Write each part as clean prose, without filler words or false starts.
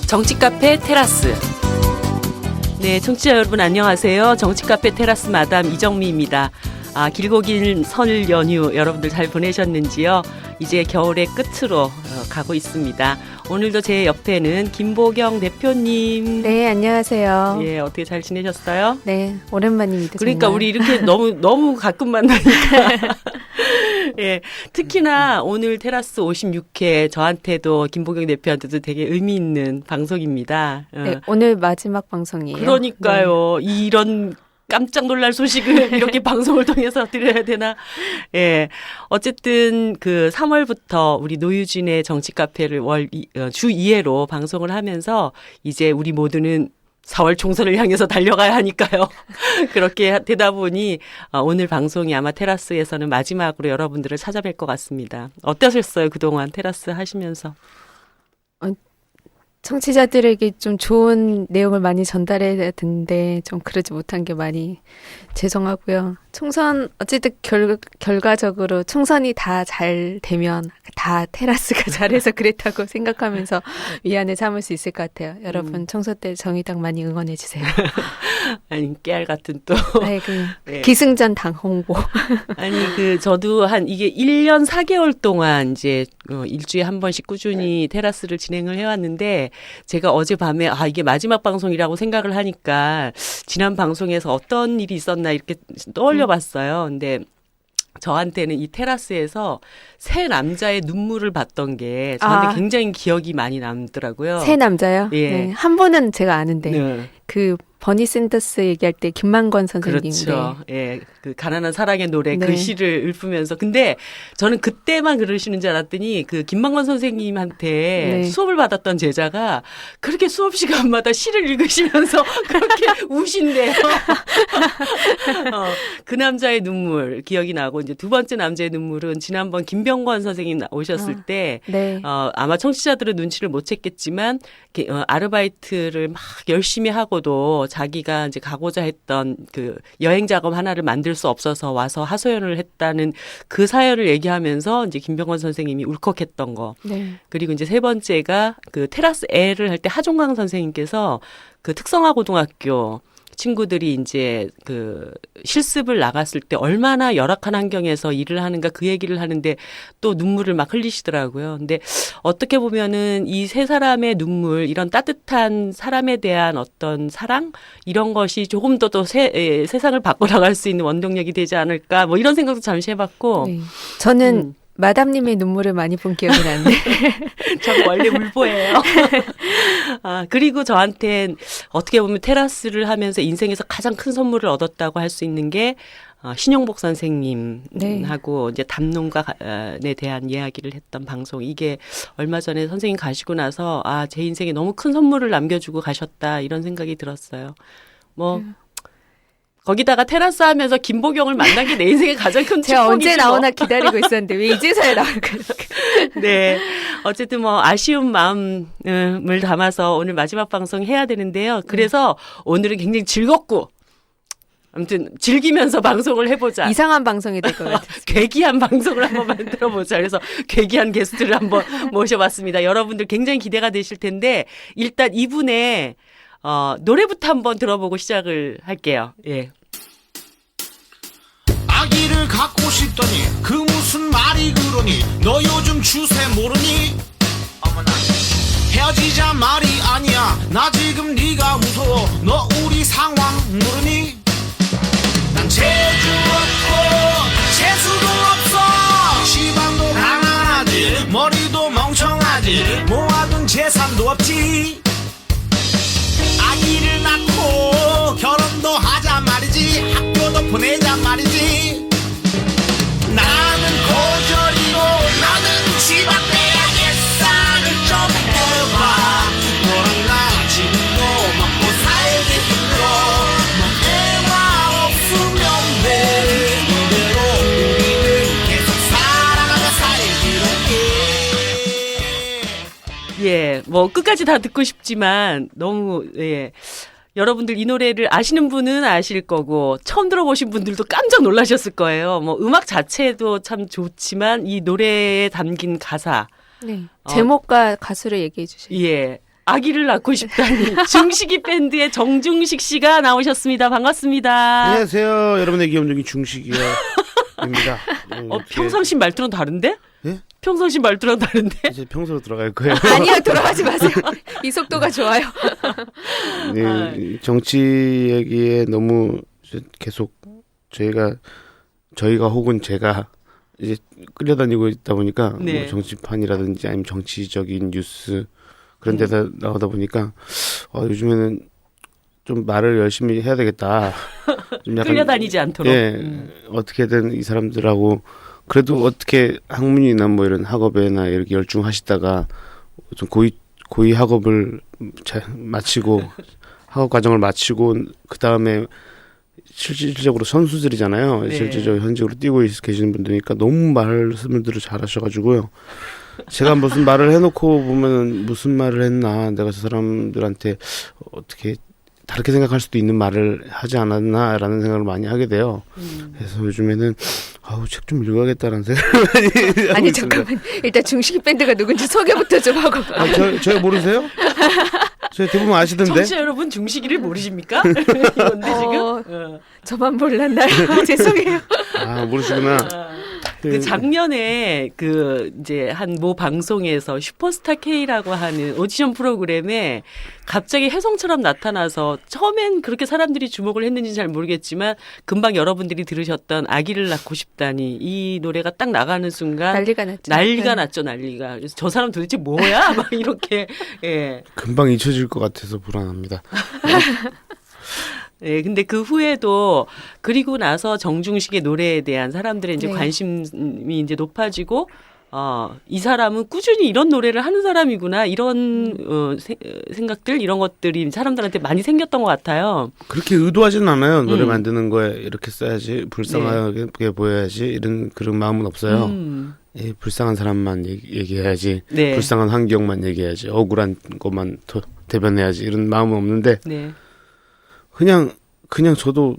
정치카페 테라스. 네, 청취자 여러분 안녕하세요. 정치카페 테라스 마담 이정미입니다. 길고 긴 설 연휴 여러분들 잘 보내셨는지요? 이제 겨울의 끝으로 가고 있습니다. 오늘도 제 옆에는 김보경 대표님. 네, 안녕하세요. 예, 어떻게 잘 지내셨어요? 네, 오랜만입니다. 그러니까 정말. 우리 이렇게 너무 가끔 만나니까. 예, 특히나 오늘 테라스 56회 저한테도 김보경 대표한테도 되게 의미 있는 방송입니다. 네, 오늘 마지막 방송이에요. 그러니까요. 네. 이런 깜짝 놀랄 소식을 이렇게 방송을 통해서 드려야 되나? 예. 어쨌든 그 3월부터 우리 노유진의 정치 카페를 주 2회로 방송을 하면서 이제 우리 모두는 4월 총선을 향해서 달려가야 하니까요. 그렇게 되다 보니 오늘 방송이 아마 테라스에서는 마지막으로 여러분들을 찾아뵐 것 같습니다. 어떠셨어요? 그동안 테라스 하시면서? 청취자들에게 좀 좋은 내용을 많이 전달해야 되는데 좀 그러지 못한 게 많이 죄송하고요. 총선 어쨌든 결과적으로 총선이 다 잘 되면 다 테라스가 잘해서 그랬다고 생각하면서 위안을 삼을 수 있을 것 같아요. 여러분 총선 때 정의당 많이 응원해 주세요. 아니 깨알 같은 또 네, 네. 기승전 당 홍보. 아니 저도 이게 1년 4개월 동안 이제 일주일에 한 번씩 꾸준히 테라스를 진행을 해왔는데 제가 어젯밤에 이게 마지막 방송이라고 생각을 하니까 지난 방송에서 어떤 일이 있었나 이렇게 떠올려봤어요. 근데 저한테는 이 테라스에서 새 남자의 눈물을 봤던 게 저한테 굉장히 기억이 많이 남더라고요. 새 남자요? 예. 네. 한 분은 제가 아는데 네. 그 버니 샌더스 얘기할 때 김만권 선생님인데. 그렇죠. 예. 그 가난한 사랑의 노래 네. 그 시를 읊으면서 근데 저는 그때만 그러시는 줄 알았더니 그 김만권 선생님한테 네. 수업을 받았던 제자가 그렇게 수업 시간마다 시를 읽으시면서 그렇게 우신대요. 그 남자의 눈물 기억이 나고 이제 두 번째 남자의 눈물은 지난번 김병권 선생님 오셨을 때 네. 아마 청취자들은 눈치를 못 챘겠지만 아르바이트를 막 열심히 하고도 자기가 이제 가고자 했던 그 여행 작업 하나를 만들 수 없어서 와서 하소연을 했다는 그 사연을 얘기하면서 이제 김병권 선생님이 울컥했던 거. 네. 그리고 이제 세 번째가 그 테라스 애를 할 때 하종강 선생님께서 그 특성화 고등학교 친구들이 이제 그 실습을 나갔을 때 얼마나 열악한 환경에서 일을 하는가 그 얘기를 하는데 또 눈물을 막 흘리시더라고요. 근데 어떻게 보면은 이 세 사람의 눈물, 이런 따뜻한 사람에 대한 어떤 사랑 이런 것이 조금 더 세상을 바꿔나갈 수 있는 원동력이 되지 않을까 뭐 이런 생각도 잠시 해봤고. 네. 저는 마담님의 눈물을 많이 본 기억이 나는데. 저 원래 울보예요. 그리고 저한텐 어떻게 보면 테라스를 하면서 인생에서 가장 큰 선물을 얻었다고 할 수 있는 게 신용복 선생님하고 이제 담론가에 대한 이야기를 했던 방송. 이게 얼마 전에 선생님 가시고 나서 제 인생에 너무 큰 선물을 남겨주고 가셨다 이런 생각이 들었어요. 거기다가 테라스 하면서 김보경을 만난 게 내 인생의 가장 큰 축복이죠. 제가 언제 나오나 기다리고 있었는데 왜 이제서야 나올까요? 네. 어쨌든 아쉬운 마음을 담아서 오늘 마지막 방송 해야 되는데요. 그래서 오늘은 굉장히 즐겁고 아무튼 즐기면서 방송을 해보자. 이상한 방송이 될 것 같아요. 괴기한 방송을 한번 만들어보자. 그래서 괴기한 게스트를 한번 모셔봤습니다. 여러분들 굉장히 기대가 되실 텐데 일단 이분의 노래부터 한번 들어보고 시작을 할게요. 예. 아기를 갖고 싶더니 그 무슨 말이 그러니 너 요즘 추세 모르니 어머나 헤어지자 말이 아니야 나 지금 네가 무서워 너 우리 상황 모르니 난 재주 없고 재수도 없어 시방도 가난하지 머리도 멍청하지 모아둔 재산도 없지 아기를 낳고 결혼도 하자 말이지 학교도 보내자 말이지 나는 고졸이고 나는 집 앞에 예산을 좀 해봐 너랑 나 지금도 먹고 살기 힘들어 넌 애가 없으면 돼 이대로 우리는 계속 살아가며 살기로 해 예, 끝까지 다 듣고 싶지만 너무 여러분들 이 노래를 아시는 분은 아실 거고 처음 들어보신 분들도 깜짝 놀라셨을 거예요. 음악 자체도 참 좋지만 이 노래에 담긴 가사. 네. 제목과 가수를 얘기해 주세요. 예. 아기를 낳고 싶다니 중식이 밴드의 정중식 씨가 나오셨습니다. 반갑습니다. 안녕하세요. 여러분의 귀염둥이 중식이입니다. 평상시 말투랑 다른데? 예? 평상시 말투랑 다른데? 이제 평소로 들어갈 거예요. 아니요, 돌아가지 마세요. 이 속도가 좋아요. 네, 정치 얘기에 너무 계속 저희가 혹은 제가 이제 끌려다니고 있다 보니까 네. 뭐 정치판이라든지 아니면 정치적인 뉴스 그런 데서 나오다 보니까 요즘에는 좀 말을 열심히 해야 되겠다. 좀 약간 끌려다니지 않도록. 예, 어떻게든 이 사람들하고 그래도 어떻게 학문이나 뭐 이런 학업에나 이렇게 열중하시다가 좀 고위 학업을 마치고 학업 과정을 마치고 그 다음에 실질적으로 선수들이잖아요. 네. 실질적으로 현직으로 뛰고 계시는 분들이니까 너무 말씀들을 잘하셔가지고요. 제가 무슨 말을 해놓고 보면 무슨 말을 했나, 내가 저 사람들한테 어떻게 다르게 생각할 수도 있는 말을 하지 않았나라는 생각을 많이 하게 돼요. 그래서 요즘에는 책 좀 읽어야겠다라는 생각을 많이 하고 아니, 있습니다. 잠깐만. 일단 중식이 밴드가 누군지 소개부터 좀 하고. 저희 모르세요? 저희 대부분 아시던데. 청취자 여러분 중식이를 모르십니까? 이건데 지금. 저만 몰랐나요? 죄송해요. 모르시구나. 그 작년에 그 이제 한 모 방송에서 슈퍼스타 K라고 하는 오디션 프로그램에 갑자기 혜성처럼 나타나서 처음엔 그렇게 사람들이 주목을 했는지 잘 모르겠지만 금방 여러분들이 들으셨던 아기를 낳고 싶다니 이 노래가 딱 나가는 순간 난리가 났죠. 난리가 네. 났죠, 난리가. 그래서 저 사람 도대체 뭐야? 막 이렇게. 예. 금방 잊혀질 것 같아서 불안합니다. 예, 근데 그 후에도 그리고 나서 정중식의 노래에 대한 사람들의 이제 네. 관심이 이제 높아지고 이 사람은 꾸준히 이런 노래를 하는 사람이구나 이런 생각들 이런 것들이 사람들한테 많이 생겼던 것 같아요. 그렇게 의도하지는 않아요. 노래 만드는 거에 이렇게 써야지 불쌍하게 보여야지 이런 그런 마음은 없어요. 예, 불쌍한 사람만 얘기해야지. 네. 불쌍한 환경만 얘기해야지. 억울한 것만 대변해야지. 이런 마음은 없는데 네, 그냥 저도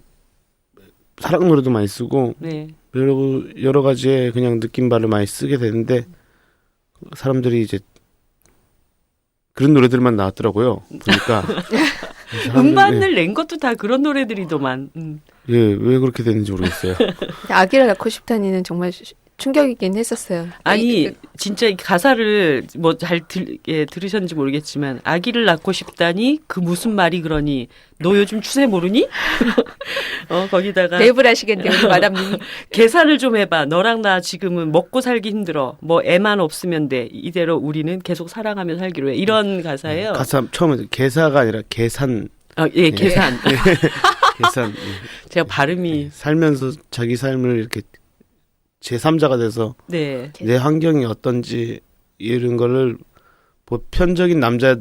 사랑 노래도 많이 쓰고 네, 여러 가지의 그냥 느낌발을 많이 쓰게 되는데 사람들이 이제 그런 노래들만 나왔더라고요. 보니까 음반을 낸 것도 다 그런 노래들이더만. 예, 왜 그렇게 됐는지 모르겠어요. 아기를 낳고 싶다니는 정말 충격이긴 했었어요. 아니 진짜 이 가사를 뭐 잘 들으셨는지 모르겠지만 아기를 낳고 싶다니 그 무슨 말이 그러니 너 요즘 추세 모르니? 거기다가 랩을 하시겠네요, 우리 마담님. 계산을 좀 해봐. 너랑 나 지금은 먹고 살기 힘들어. 뭐 애만 없으면 돼. 이대로 우리는 계속 사랑하며 살기로 해. 이런 가사예요. 가사 처음에 개사가 아니라 계산. 예, 계산. 계산. 제가 발음이 살면서 자기 삶을 이렇게 제3자가 돼서 네. 내 환경이 어떤지 이런 거를 보편적인 남자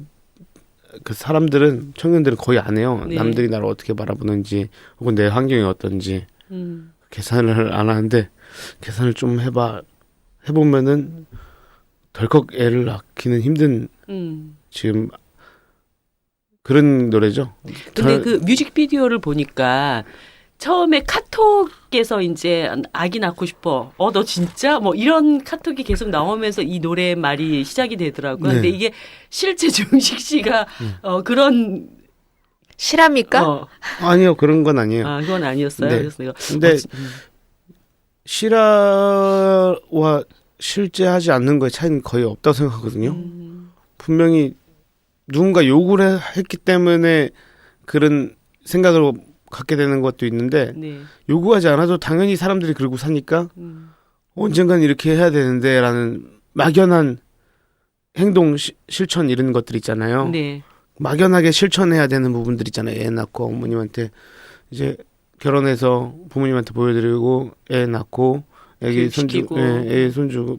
그 사람들은 청년들은 거의 안 해요. 네. 남들이 나를 어떻게 바라보는지 혹은 내 환경이 어떤지 계산을 안 하는데 계산을 좀 해보면은 덜컥 애를 낳기는 힘든 지금 그런 노래죠. 근데 그 뮤직비디오를 보니까 처음에 카톡에서 이제 아기 낳고 싶어. 너 진짜? 뭐 이런 카톡이 계속 나오면서 이 노래 말이 시작이 되더라고요. 네. 근데 이게 실제 중식 씨가 그런 실합니까? 아니요, 그런 건 아니에요. 그건 아니었어요. 네. 그래서 내가 근데 실화와 실제 하지 않는 거에 차이는 거의 없다고 생각하거든요. 분명히 누군가 요구를 했기 때문에 그런 생각을 갖게 되는 것도 있는데 네. 요구하지 않아도 당연히 사람들이 그러고 사니까 언젠간 이렇게 해야 되는데 라는 막연한 행동 실천 이런 것들 있잖아요. 네. 막연하게 실천해야 되는 부분들 있잖아요. 애 낳고 어머님한테 이제 결혼해서 부모님한테 보여드리고 애 낳고 애기 손주, 교육시키고. 애 손주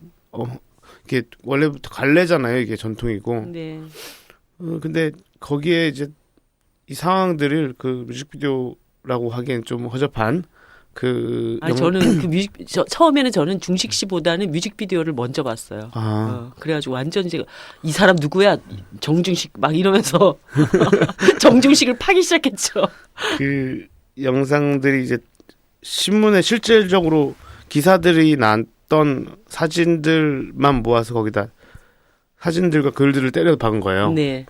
이게 원래부터 관례잖아요. 이게 전통이고. 네. 근데 거기에 이제 이 상황들을 그 뮤직비디오라고 하기엔 좀 허접한 저는 그 처음에는 저는 중식 씨보다는 뮤직비디오를 먼저 봤어요. 아. 그래가지고 완전 제가 이 사람 누구야? 정중식 막 이러면서 정중식을 파기 시작했죠. 그 영상들이 이제 신문에 실질적으로 기사들이 났던 사진들만 모아서 거기다 사진들과 글들을 때려 박은 거예요. 네.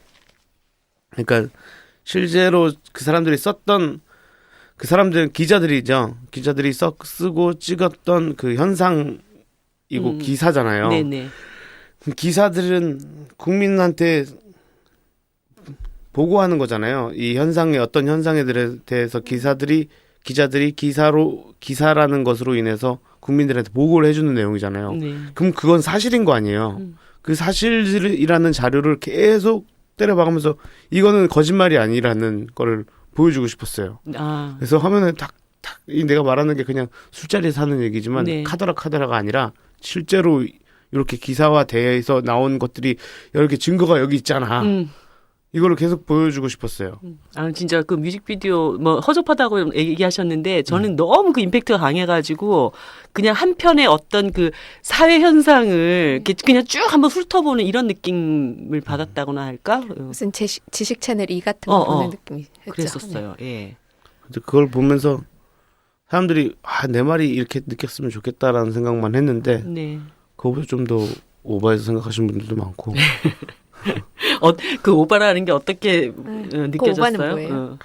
그러니까 실제로 그 사람들이 썼던 그 사람들 기자들이죠. 기자들이 쓰고 찍었던 그 현상이고 기사잖아요. 네네. 기사들은 국민한테 보고하는 거잖아요. 이 현상의 어떤 현상에 대해서 기자들이 기사라는 것으로 인해서 국민들한테 보고를 해주는 내용이잖아요. 네. 그럼 그건 사실인 거 아니에요. 그 사실이라는 자료를 계속 때려박으면서 이거는 거짓말이 아니라는 거를 보여주고 싶었어요. 아, 그래서 화면에 내가 말하는 게 그냥 술자리에 사는 얘기지만 네. 카더라가 아니라 실제로 이렇게 기사화돼서 나온 것들이 이렇게 증거가 여기 있잖아. 이거를 계속 보여주고 싶었어요. 아, 진짜 그 뮤직비디오 뭐 허접하다고 얘기하셨는데 저는 너무 그 임팩트가 강해가지고 그냥 한 편의 어떤 그 사회 현상을 이렇게 그냥 쭉 한번 훑어보는 이런 느낌을 받았다고나 할까? 무슨 지식 채널 E 같은 거 보는 느낌이 했죠. 그랬었어요. 예. 근데 그걸 보면서 사람들이 내 말이 이렇게 느꼈으면 좋겠다라는 생각만 했는데 네. 그거보다 좀 더 오버해서 생각하시는 분들도 많고. 그 오바라는 게 어떻게 그 느껴졌어요? 오바는 뭐예요?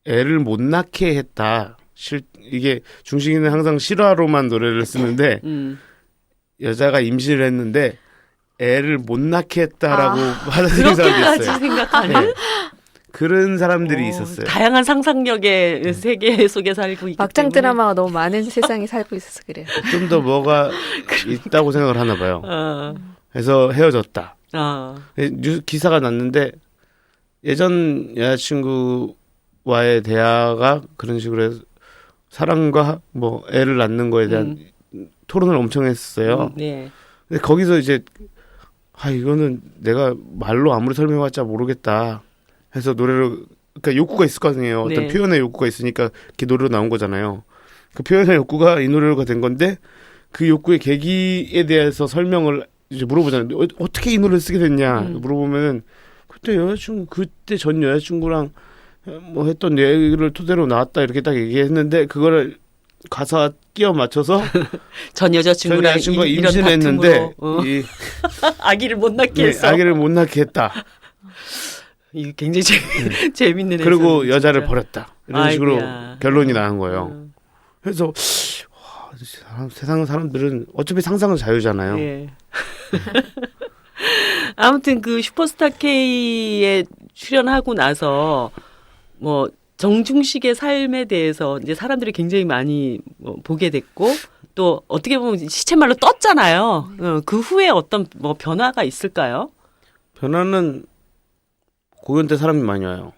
애를 못 낳게 했다. 이게 중식이는 항상 실화로만 노래를 쓰는데 여자가 임신을 했는데 애를 못 낳게 했다라고 받아들이는 사람이 그렇게까지 있어요. 생각하는 네. 그런 사람들이 있었어요. 다양한 상상력의 세계 속에 살고 있기 막장 때문에. 드라마가 너무 많은 세상에 살고 있어서 그래요. 좀 더 뭐가 있다고 생각을 하나 봐요. 그래서 헤어졌다. 기사가 났는데 예전 여자친구와의 대화가 그런 식으로 해서 사랑과 뭐 애를 낳는 거에 대한 토론을 엄청 했어요. 네. 근데 거기서 이제 이거는 내가 말로 아무리 설명해봤자 모르겠다 해서 노래를 그러니까 욕구가 있을 거 아니에요. 어떤 네. 표현의 욕구가 있으니까 이렇게 노래로 나온 거잖아요. 그 표현의 욕구가 이 노래가 된 건데 그 욕구의 계기에 대해서 설명을 이제 물어보잖아요. 어떻게 이 노래를 쓰게 됐냐 물어보면은 그때 전 여자친구랑 뭐 했던 얘기를 토대로 나왔다 이렇게 딱 얘기했는데 그거를 가사 끼워 맞춰서 전 여자친구랑 여자친구가 이런 임신했는데 다툼으로, 이 아기를 못 낳게 네, 했어. 아기를 못 낳게 했다. 이게 굉장히 재밌는 그리고 해석이 여자를 진짜. 버렸다. 이런 식으로 아이고야. 결론이 나는 거예요. 그래서 세상 사람들은 어차피 상상은 자유잖아요. 예. 아무튼 그 슈퍼스타 K에 출연하고 나서 뭐 정중식의 삶에 대해서 이제 사람들이 굉장히 많이 보게 됐고 또 어떻게 보면 시체말로 떴잖아요. 그 후에 어떤 뭐 변화가 있을까요? 변화는 공연 때 사람이 많이 와요.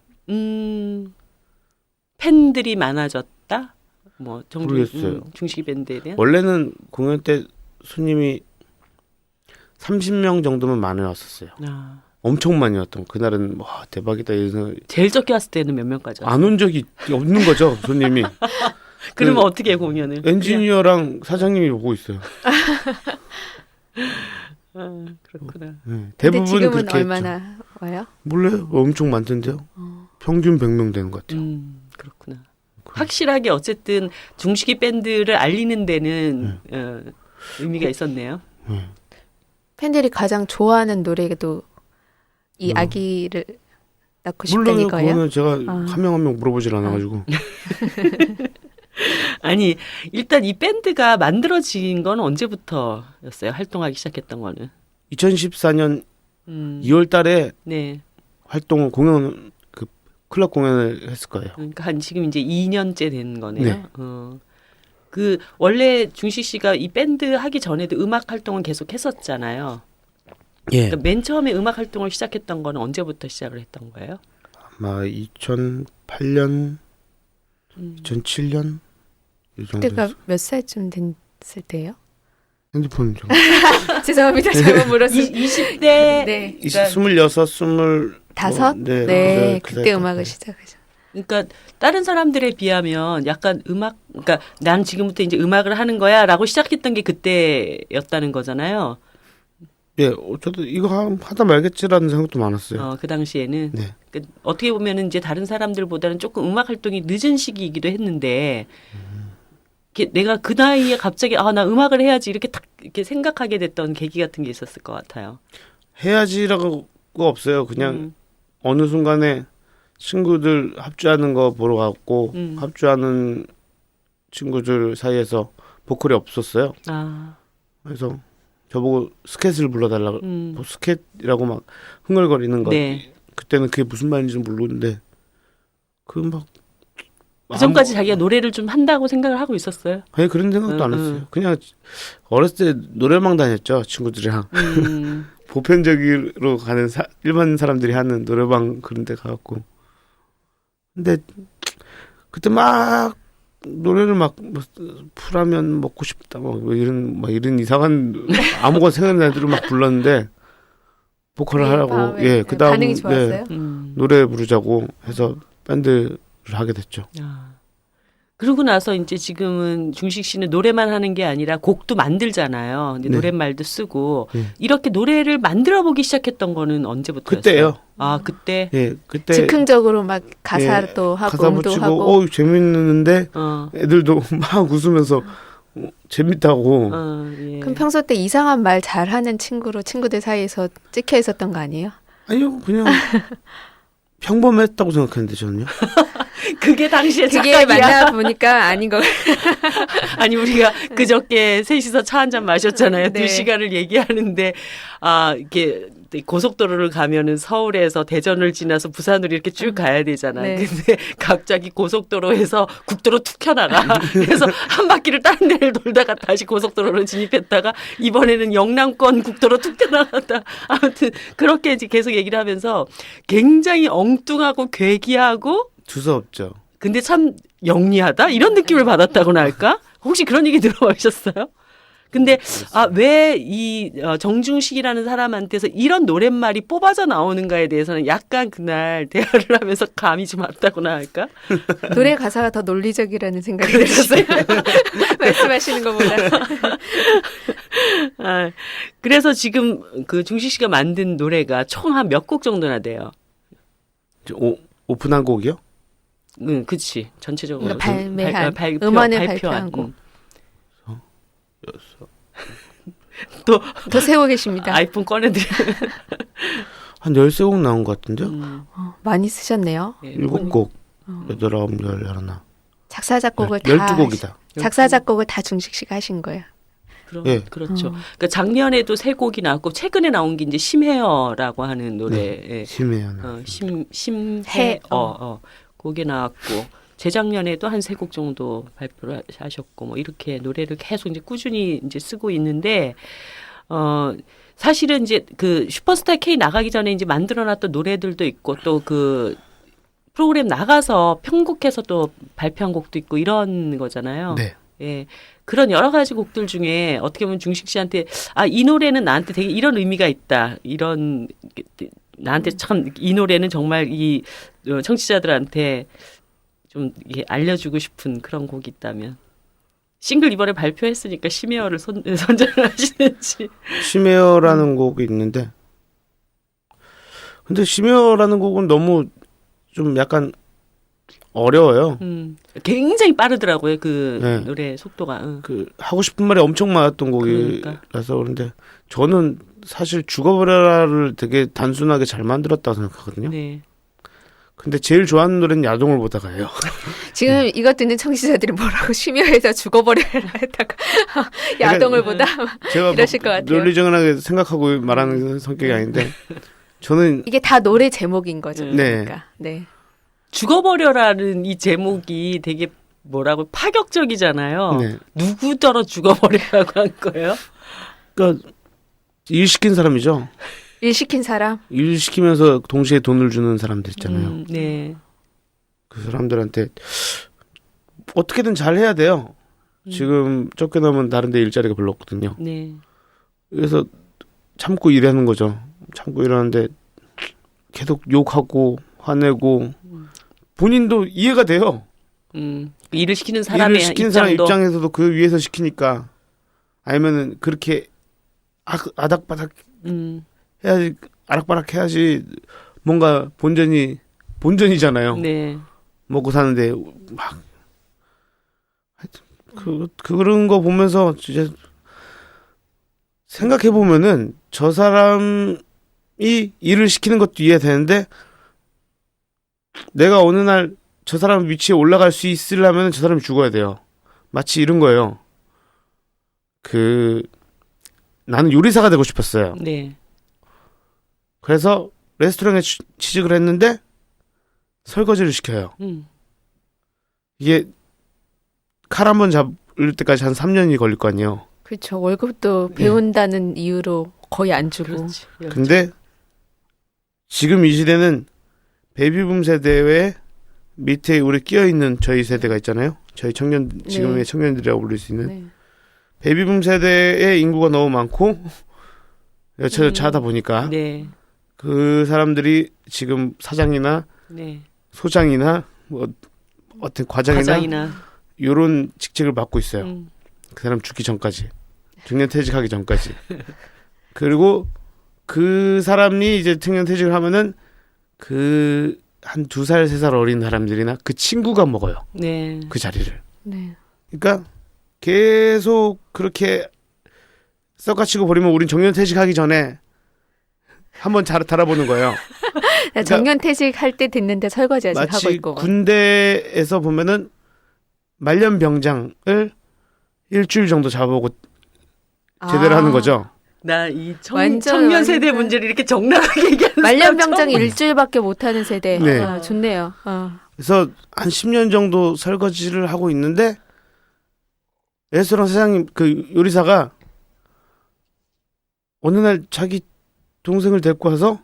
팬들이 많아졌다. 뭐 모르겠어요. 중식이 밴드에 대한 원래는 공연 때 손님이 30명 정도면 많이 왔었어요. 엄청 많이 왔던 그날은 와 대박이다 이래서 제일 적게 왔을 때는 몇 명까지 왔어요? 안 온 적이 없는 거죠 손님이. 그러면 어떻게 해, 공연을? 엔지니어랑 사장님이 오고 있어요. 그렇구나. 네, 근데 대부분 지금은 그렇게 얼마나 했죠. 와요? 몰라요. 엄청 많던데요. 평균 100명 되는 것 같아요. 그렇구나. 확실하게 어쨌든 중식이 밴드를 알리는 데는 의미가 있었네요. 팬들이 가장 좋아하는 노래도 이 아기를 낳고 몰라요. 싶다는 거예요? 그거는 제가 한 명 한 명 물어보질 않아가지고. 아니 일단 이 밴드가 만들어진 건 언제부터였어요? 활동하기 시작했던 거는? 2014년 2월 달에 네. 활동 공연 그 클럽 공연을 했을 거예요. 그러니까 한 지금 이제 2년째 된 거네요. 네. 그 원래 중식 씨가 이 밴드 하기 전에도 음악 활동을 계속 했었잖아요. 예. 그러니까 맨 처음에 음악 활동을 시작했던 거는 언제부터 시작을 했던 거예요? 아마 2008년, 2007년 이 정도. 그때가 몇 살쯤 됐을 때예요? 핸드폰 좀. 죄송합니다. 잘못 물었어요. 20대 네. 26, 20. 다섯? 네. 네, 그 그때 사이 음악을 때. 시작하죠. 그러니까 다른 사람들에 비하면 약간 음악, 그러니까 난 지금부터 이제 음악을 하는 거야라고 시작했던 게 그때였다는 거잖아요. 예, 저도 이거 하다 말겠지라는 생각도 많았어요. 그 당시에는 네. 그러니까 어떻게 보면은 이제 다른 사람들보다는 조금 음악 활동이 늦은 시기이기도 했는데 이렇게 내가 그 나이에 갑자기 나 음악을 해야지 이렇게 딱 이렇게 생각하게 됐던 계기 같은 게 있었을 것 같아요. 해야지라고 없어요. 그냥 어느 순간에 친구들 합주하는 거 보러 갔고 합주하는 친구들 사이에서 보컬이 없었어요. 아, 그래서 저보고 스캣을 불러달라고 음. 뭐 스캣이라고 막 흥얼거리는 거. 네. 그때는 그게 무슨 말인지는 모르는데 그 막 그 전까지 자기가 노래를 좀 한다고 생각을 하고 있었어요. 아니 그런 생각도 안 했어요. 그냥 어렸을 때 노래방 다녔죠 친구들이랑. 보편적으로 가는 일반 사람들이 하는 노래방 그런 데 가갖고. 근데 그때 막 노래를 막 풀하면 먹고 싶다 뭐 이런 이상한 아무거나 생각나는 애들을 막 불렀는데 보컬을 하라고 그다음 반응이 좋았어요. 노래 부르자고 해서 밴드를 하게 됐죠. 아. 그러고 나서 이제 지금은 중식 씨는 노래만 하는 게 아니라 곡도 만들잖아요. 근데 네. 노랫말도 쓰고 이렇게 노래를 만들어 보기 시작했던 거는 언제부터였어요? 그때요. 아, 그때. 예, 그때 즉흥적으로 막 가사도 하고 가사 음도 붙이고 하고. 재밌는데 애들도 막 웃으면서 재밌다고. 예. 그럼 평소 때 이상한 말 잘하는 친구로 친구들 사이에서 찍혀 있었던 거 아니에요? 아니요, 그냥 평범했다고 생각했는데 저는요. 그게 당시에 그게 착각이야. 만나 보니까 아닌 거. 아니 우리가 그저께 셋이서 차 한 잔 마셨잖아요. 네. 2시간을 얘기하는데 이게 고속도로를 가면은 서울에서 대전을 지나서 부산으로 이렇게 쭉 가야 되잖아. 네. 근데 갑자기 고속도로에서 국도로 툭 튀어나가. 그래서 한 바퀴를 다른 데를 돌다가 다시 고속도로로 진입했다가 이번에는 영남권 국도로 툭 튀어나갔다. 아무튼 그렇게 이제 계속 얘기를 하면서 굉장히 엉뚱하고 괴기하고 두서없죠. 근데 참 영리하다 이런 느낌을 받았다고나 할까? 혹시 그런 얘기 들어보셨어요? 근데 왜 이 정중식이라는 사람한테서 이런 노랫말이 뽑아져 나오는가에 대해서는 약간 그날 대화를 하면서 감이 좀 왔다고나 할까? 노래 가사가 더 논리적이라는 생각이 들었어요. 말씀하시는 것보다. 그래서 지금 그 중식 씨가 만든 노래가 총 한 몇 곡 정도나 돼요? 오픈한 곡이요? 그치. 전체적으로. 그러니까 음원을 발표한 곡. 더 세워 계십니다. 아이폰 꺼내드려. 한 13곡 나온 것 같은데요? 많이 쓰셨네요. 7곡, 8, 9, 10, 11. 작사 작곡을 12곡이다. 작사 작곡을 다 중식 씨가 하신 거예요. 그렇죠. 그러니까 작년에도 3곡이 나왔고 최근에 나온 게 이제 심해어라고 하는 노래. 심해요. 심해어. 곡이 나왔고 재작년에도 한 3곡 정도 발표를 하셨고 뭐 이렇게 노래를 계속 이제 꾸준히 이제 쓰고 있는데 사실은 이제 그 슈퍼스타 K 나가기 전에 이제 만들어놨던 노래들도 있고 또 그 프로그램 나가서 편곡해서 또 발표한 곡도 있고 이런 거잖아요. 네. 예. 그런 여러 가지 곡들 중에 어떻게 보면 중식 씨한테 이 노래는 나한테 되게 이런 의미가 있다. 이런 나한테 참 이 노래는 정말 이 청취자들한테 좀 이게 알려주고 싶은 그런 곡이 있다면 싱글 이번에 발표했으니까 심해어를 선정을 하시는지. 심해어라는 곡이 있는데 근데 심해어라는 곡은 너무 좀 약간 어려워요. 굉장히 빠르더라고요. 그 네. 노래 속도가. 그 하고 싶은 말이 엄청 많았던 곡이라서 그런데 저는 사실 죽어버려라를 되게 단순하게 잘 만들었다고 생각하거든요. 네. 근데 제일 좋아하는 노래는 야동을 보다가예요. 지금 이것 듣는 청취자들이 뭐라고 심야에서 죽어버려라 했다가 야동을 보다 제가 이러실 것 같아요. 논리정연하게 생각하고 말하는 성격이 아닌데 저는 이게 다 노래 제목인 거죠. 네. 그러니까. 네. 죽어버려라는 이 제목이 되게 뭐라고 파격적이잖아요. 네. 누구더러 죽어버리라고 한 거예요? 그러니까 일 시킨 사람이죠. 일 시킨 사람. 일 시키면서 동시에 돈을 주는 사람들 있잖아요. 네. 그 사람들한테 어떻게든 잘 해야 돼요. 지금 쫓겨나면 다른 데 일자리가 별로 없거든요. 네. 그래서 참고 일하는 거죠. 참고 일하는데 계속 욕하고 화내고 본인도 이해가 돼요. 일을 시키는 사람의 일을 시키는 입장도. 사람 입장에서도 그 위에서 시키니까 아니면은 그렇게 아닥바닥 해야지 아락바락 해야지 뭔가 본전이잖아요. 네. 먹고 사는데 막 그런 거 보면서 진짜 생각해 보면은 저 사람이 일을 시키는 것도 이해되는데 내가 어느 날 저 사람 위치에 올라갈 수 있으려면 저 사람이 죽어야 돼요. 마치 이런 거예요. 나는 요리사가 되고 싶었어요. 네. 그래서 레스토랑에 취직을 했는데 설거지를 시켜요. 이게 칼 한 번 잡을 때까지 한 3년이 걸릴 거 아니에요. 그렇죠. 월급도 배운다는 이유로 거의 안 주고. 그렇지. 근데 지금 이 시대는 베이비붐 세대에 밑에 우리 끼어 있는 저희 세대가 있잖아요. 저희 지금의 네. 청년들이라고 부를 수 있는 네. 베이비붐 세대의 인구가 너무 많고 여차하다 보니까 네. 그 사람들이 지금 사장이나 네. 소장이나 뭐 어떤 과장이나 과장이나 이런 직책을 맡고 있어요. 그 사람 죽기 전까지, 정년퇴직하기 전까지. 그리고 그 사람이 이제 정년퇴직을 하면은 한 2살, 3살 어린 사람들이나 그 친구가 먹어요. 네. 그 자리를. 네. 그러니까 계속 그렇게 썩가치고 버리면 우린 정년퇴직하기 전에 한번 달아보는 거예요. 정년퇴직할 때 됐는데 설거지 아직 하고 마치 있고. 군대에서 보면은 말년병장을 일주일 정도 잡아보고 제대로 하는 거죠. 나 이 완전, 청년 세대 완전. 문제를 이렇게 적나라하게 얘기하는 말년병장 사람 일주일밖에 못하는 세대. 네. 아, 좋네요. 그래서 한 10년 정도 설거지를 하고 있는데 레스토랑 사장님 그 요리사가 어느 날 자기 동생을 데리고 와서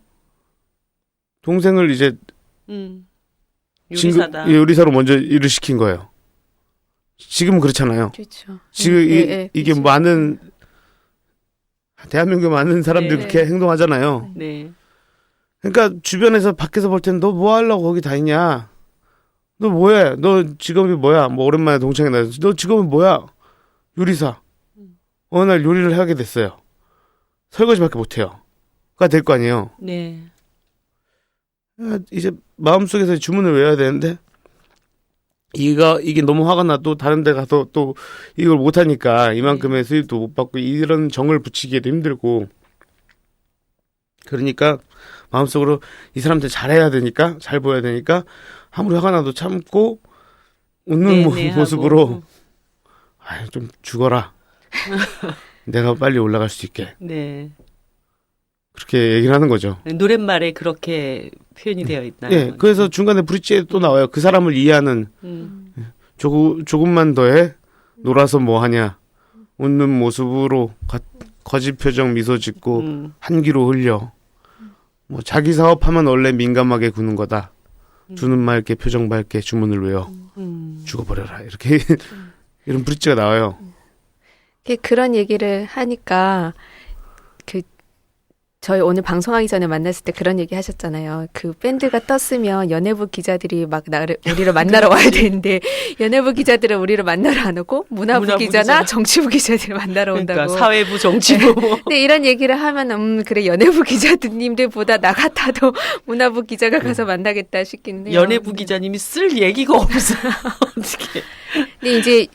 동생을 이제 요리사다. 요리사로 먼저 일을 시킨 거예요. 지금은 그렇잖아요. 그렇죠. 지금 이게 그렇죠. 많은 대한민국 많은 사람들이 네. 그렇게 행동하잖아요. 네. 그러니까 주변에서 밖에서 볼 때는 너 뭐 하려고 거기 다 있냐? 너 뭐해? 너 직업이 뭐야? 뭐 오랜만에 동창회 나서 너 직업이 뭐야? 요리사. 어느 날 요리를 하게 됐어요. 설거지밖에 못해요. 가 될 거 아니에요. 네. 이제 마음속에서 주문을 외워야 되는데 이게 너무 화가 나도 다른 데 가서 또 이걸 못하니까 이만큼의 수입도 못 받고 이런 정을 붙이기에도 힘들고 그러니까 마음속으로 이 사람들 잘해야 되니까 잘 보여야 되니까 아무리 화가 나도 참고 웃는 모습으로 아유 좀 죽어라 내가 빨리 올라갈 수 있게 네. 그렇게 얘기를 하는 거죠. 노랫말에 그렇게 표현이 되어 있나요? 예, 그래서 중간에 브릿지에 또 나와요. 그 사람을 이해하는 조금만 더해 놀아서 뭐 하냐 웃는 모습으로 거짓 표정 미소 짓고 한기로 흘려 뭐 자기 사업하면 원래 민감하게 구는 거다. 주는 맑게 표정 밝게 주문을 외워 죽어버려라 이렇게 이런 브릿지가 나와요. 그런 얘기를 하니까 저희 오늘 방송하기 전에 만났을 때 그런 얘기 하셨잖아요. 그 밴드가 떴으면 연예부 기자들이 막 우리를 만나러 와야 되는데 연예부 기자들은 우리를 만나러 안 오고 문화부 기자나 정치부 기자들을 만나러 온다고. 그러니까 사회부, 정치부. 근데 이런 얘기를 하면 그래 연예부 기자님들보다 나 같아도 문화부 기자가 가서 만나겠다 싶긴 해요. 연예부 기자님이 쓸 얘기가 없어요. 어떻게. 근데 이제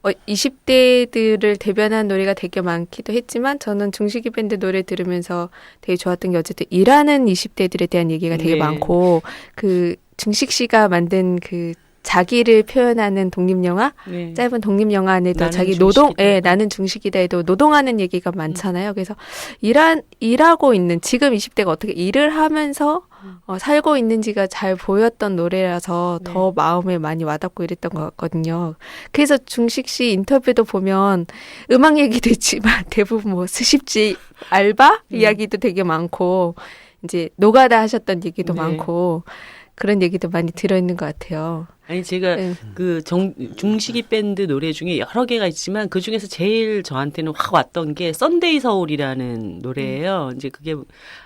20대들을 대변한 노래가 되게 많기도 했지만 저는 중식이 밴드 노래 들으면서 되게 좋았던 게 어쨌든 일하는 20대들에 대한 얘기가 되게 네. 많고 그 중식 씨가 만든 그 자기를 표현하는 독립영화 네. 짧은 독립영화 안에도 나는 자기 중식이다. 나는 중식이다 해도 노동하는 얘기가 많잖아요. 그래서 일하고 있는 지금 20대가 어떻게 일을 하면서 살고 있는지가 잘 보였던 노래라서 네. 더 마음에 많이 와닿고 이랬던 것 같거든요. 그래서 중식 씨 인터뷰도 보면 음악 얘기도 있지만 대부분 뭐 스십지 알바 이야기도 되게 많고 이제 노가다 하셨던 얘기도 네. 많고 그런 얘기도 많이 들어있는 것 같아요. 아니 제가 네. 그 중식이 밴드 노래 중에 여러 개가 있지만 그 중에서 제일 저한테는 확 왔던 게 썬데이 서울이라는 노래예요. 이제 그게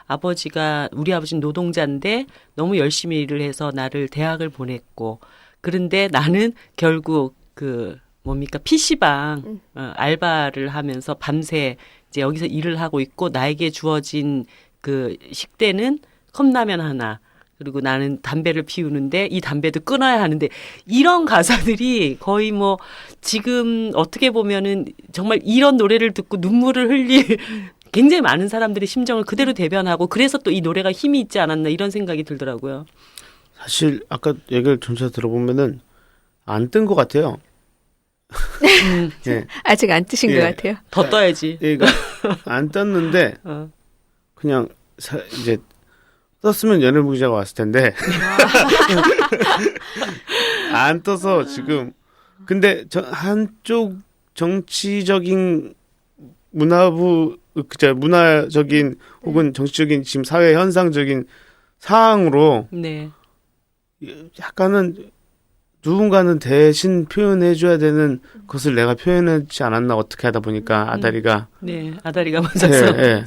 아버지가 우리 아버지는 노동자인데 너무 열심히 일을 해서 나를 대학을 보냈고 그런데 나는 결국 그 뭡니까 PC방 알바를 하면서 밤새 이제 여기서 일을 하고 있고 나에게 주어진 그 식대는 컵라면 하나. 그리고 나는 담배를 피우는데 이 담배도 끊어야 하는데 이런 가사들이 거의 뭐 지금 어떻게 보면은 정말 이런 노래를 듣고 눈물을 흘릴 굉장히 많은 사람들의 심정을 그대로 대변하고 그래서 또 이 노래가 힘이 있지 않았나 이런 생각이 들더라고요. 사실 아까 얘기를 전체 들어보면은 안 뜬 것 같아요. 예. 아직 안 뜨신 예. 것 같아요. 더 떠야지. 그러니까 안 떴는데 어. 그냥 이제 떴으면 연예부 기자가 왔을 텐데 안 떠서 지금 근데 한쪽 정치적인 문화적인 혹은 정치적인 지금 사회 현상적인 상황으로 네. 약간은 누군가는 대신 표현해줘야 되는 것을 내가 표현하지 않았나 어떻게 하다 보니까 아다리가 네. 아다리가 맞아서. 예, 예.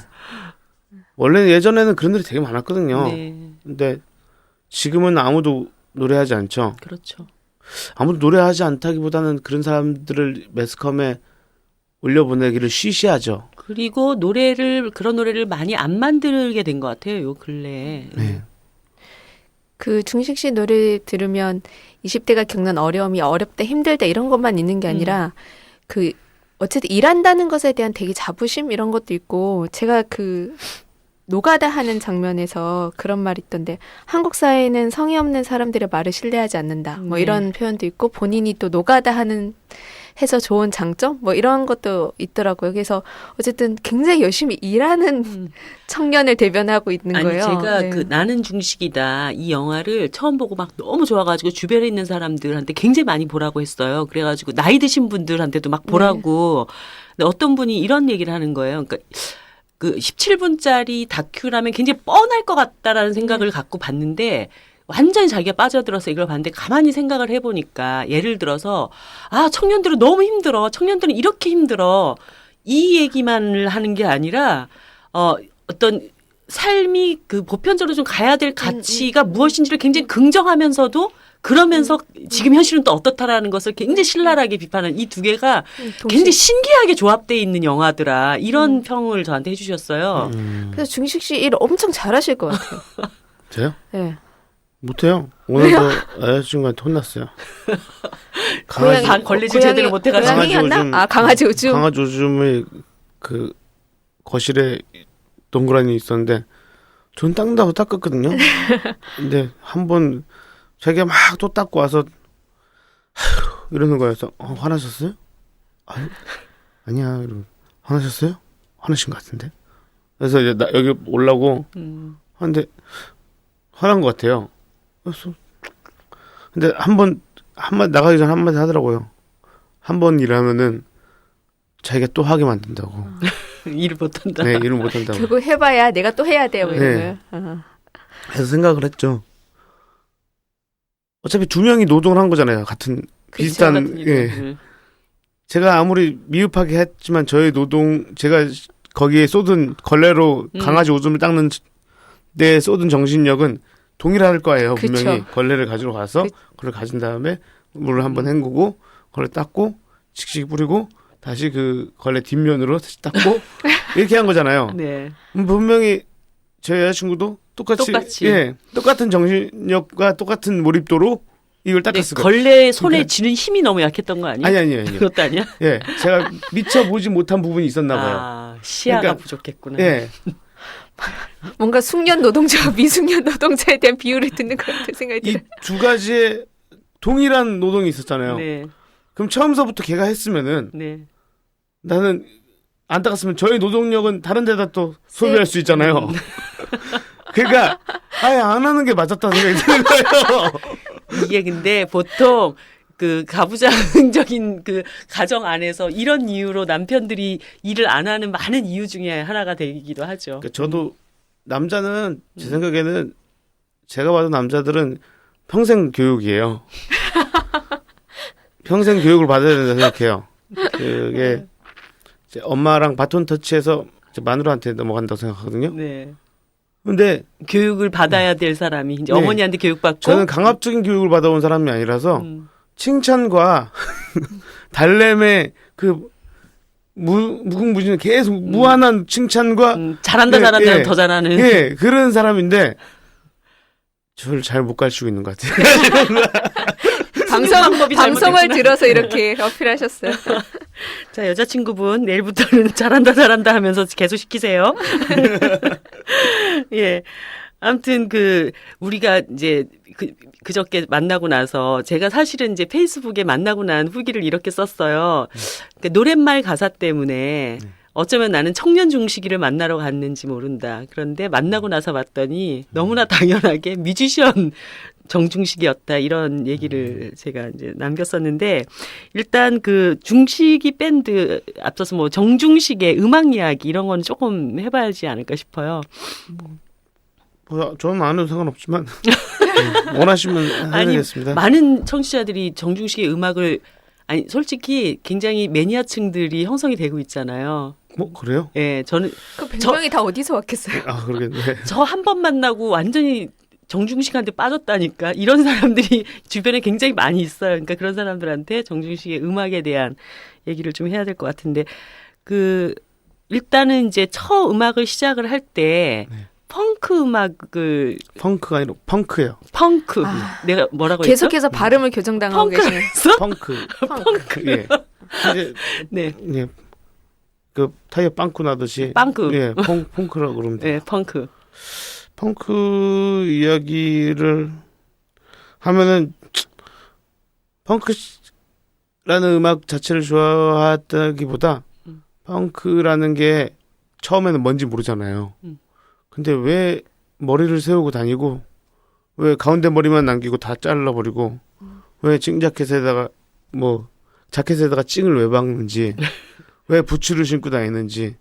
원래 예전에는 그런 들이 되게 많았거든요. 네. 근데 지금은 아무도 노래하지 않죠. 그렇죠. 아무도 노래하지 않다기보다는 그런 사람들을 매스컴에 올려보내기를 쉬쉬하죠. 그리고 그런 노래를 많이 안 만들게 된 것 같아요. 요 근래에. 네. 그 중식 씨 노래 들으면 20대가 겪는 어려움이 어렵다, 힘들다 이런 것만 있는 게 아니라 그 어쨌든 일한다는 것에 대한 되게 자부심 이런 것도 있고 제가 그 노가다 하는 장면에서 그런 말이 있던데 한국 사회는 성의 없는 사람들의 말을 신뢰하지 않는다. 뭐 네. 이런 표현도 있고 본인이 또 노가다 하는 해서 좋은 장점 뭐 이런 것도 있더라고요. 그래서 어쨌든 굉장히 열심히 일하는 청년을 대변하고 있는 아니 거예요. 제가 네. 그 나는 중식이다 이 영화를 처음 보고 막 너무 좋아가지고 주변에 있는 사람들한테 굉장히 많이 보라고 했어요. 그래가지고 나이 드신 분들한테도 막 보라고. 근데 어떤 분이 이런 얘기를 하는 거예요. 그러니까 그 17분짜리 다큐라면 굉장히 뻔할 것 같다라는 생각을 갖고 봤는데 완전히 자기가 빠져들어서 이걸 봤는데 가만히 생각을 해보니까 예를 들어서 청년들은 너무 힘들어. 청년들은 이렇게 힘들어. 이 얘기만을 하는 게 아니라 어떤 삶이 그 보편적으로 좀 가야 될 가치가 무엇인지를 굉장히 긍정하면서도 그러면서 지금 현실은 또 어떻다라는 것을 굉장히 신랄하게 비판하는 이 두 개가 굉장히 신기하게 조합되어 있는 영화더라. 이런 평을 저한테 해주셨어요. 그래서 중식 씨 일 엄청 잘하실 것 같아요. 저요? 네. 못해요. 오늘도 여자친구한테 혼났어요. 다 걸리질 제대로 못해가지고. 고양이였나? 강아지 오줌. 강아지 오줌을 그 거실에 동그라니 있었는데 전 닦는다고 닦았거든요. 근데 한 번 자기가 막 또 닦고 와서 이러는 거여서 화나셨어요? 아니야. 이러고 화나셨어요? 화나신 것 같은데. 그래서 이제 여기 오려고 하는데 화난 것 같아요. 그래서 근데 한번 나가기 전에 한마디 하더라고요. 한 번 일하면은 자기가 또 하게 만든다고. 일을 못한다. 네, 일을 못한다고. 결국 해봐야 내가 또 해야 돼요. 네. 이러면. 그래서 생각을 했죠. 어차피 두 명이 노동을 한 거잖아요. 같은 비슷한. 같은 일을. 제가 아무리 미흡하게 했지만 저의 제가 거기에 쏟은 걸레로 강아지 오줌을 닦는 데 쏟은 정신력은 동일할 거예요. 그쵸. 분명히 걸레를 가지러 가서 그걸 가진 다음에 물을 한번 헹구고 걸레 닦고 칙칙 뿌리고 다시 그 걸레 뒷면으로 다시 닦고 이렇게 한 거잖아요. 네. 분명히 제 여자친구도 똑같이. 똑같은 정신력과 똑같은 몰입도로 이걸 닦았을 거예요. 걸레 손에 쥐는 힘이 너무 약했던 거 아니에요? 아니요. 그것도 아니야? 예, 제가 미처 보지 못한 부분이 있었나 봐요. 시야가 그러니까, 부족했구나. 예, 뭔가 숙련 노동자와 미숙련 노동자에 대한 비율을 듣는 것 같은 생각이 이 들어요. 두 가지의 동일한 노동이 있었잖아요. 네. 그럼 처음서부터 걔가 했으면은 네. 나는 안 닦았으면 저의 노동력은 다른 데다 또 소비할 수 있잖아요. 그러니까 아예 안 하는 게 맞았다는 생각이 드는 거예요. 이게 근데 보통 그 가부장적인 그 가정 안에서 이런 이유로 남편들이 일을 안 하는 많은 이유 중에 하나가 되기도 하죠. 그러니까 저도 남자는 제 생각에는 제가 봐도 남자들은 평생 교육이에요. 평생 교육을 받아야 된다 생각해요. 그게 이제 엄마랑 바톤 터치해서 이제 마누라한테 넘어간다고 생각하거든요. 네. 근데 교육을 받아야 될 사람이 이제 네. 어머니한테 교육받고 저는 강압적인 교육을 받아온 사람이 아니라서 음. 칭찬과 달램의 그 무궁무진 계속 무한한 칭찬과 잘한다 예, 잘한다 예. 더 잘하는 예, 그런 사람인데 저를 잘 못 가르치고 있는 것 같아요. 방법이 방송을 잘못됐구나. 들어서 이렇게 어필하셨어요. 자, 여자친구분 내일부터는 잘한다 하면서 계속 시키세요. 예. 아무튼 우리가 이제 그저께 만나고 나서 제가 사실은 이제 페이스북에 만나고 난 후기를 이렇게 썼어요. 그러니까 노랫말 가사 때문에 어쩌면 나는 청년 중식이를 만나러 갔는지 모른다. 그런데 만나고 나서 봤더니 너무나 당연하게 뮤지션 정중식이었다. 이런 얘기를 제가 이제 남겼었는데 일단 중식이 밴드 앞서서 뭐 정중식의 음악 이야기 이런 건 조금 해봐야지 않을까 싶어요. 저는 안 해도 상관없지만 원하시면 해드리겠습니다. 많은 청취자들이 정중식의 음악을 솔직히 굉장히 매니아층들이 형성이 되고 있잖아요. 뭐 그래요? 예, 저는 그 100명이 다 어디서 왔겠어요? 그러겠네. 저 한 번 만나고 완전히 정중식한테 빠졌다니까 이런 사람들이 주변에 굉장히 많이 있어요. 그러니까 그런 사람들한테 정중식의 음악에 대한 얘기를 좀 해야 될 것 같은데 일단은 이제 음악을 시작을 할 때 펑크 음악을 펑크가 아니라 펑크예요. 펑크 내가 뭐라고 했죠? 계속해서 발음을 교정당하고 계시네요. 펑크. 펑크. 예. 이제 네. 예. 그 타이어 빵꾸 나듯이 빵꾸. 예, 펑크라고 그러면 돼요. 네, 펑크. 펑크 이야기를 하면은 펑크라는 음악 자체를 좋아했다기보다 펑크라는 게 처음에는 뭔지 모르잖아요. 근데 왜 머리를 세우고 다니고 왜 가운데 머리만 남기고 다 잘라버리고 왜 찡자켓에다가 뭐 자켓에다가 찡을 왜 박는지 왜 부츠를 신고 다니는지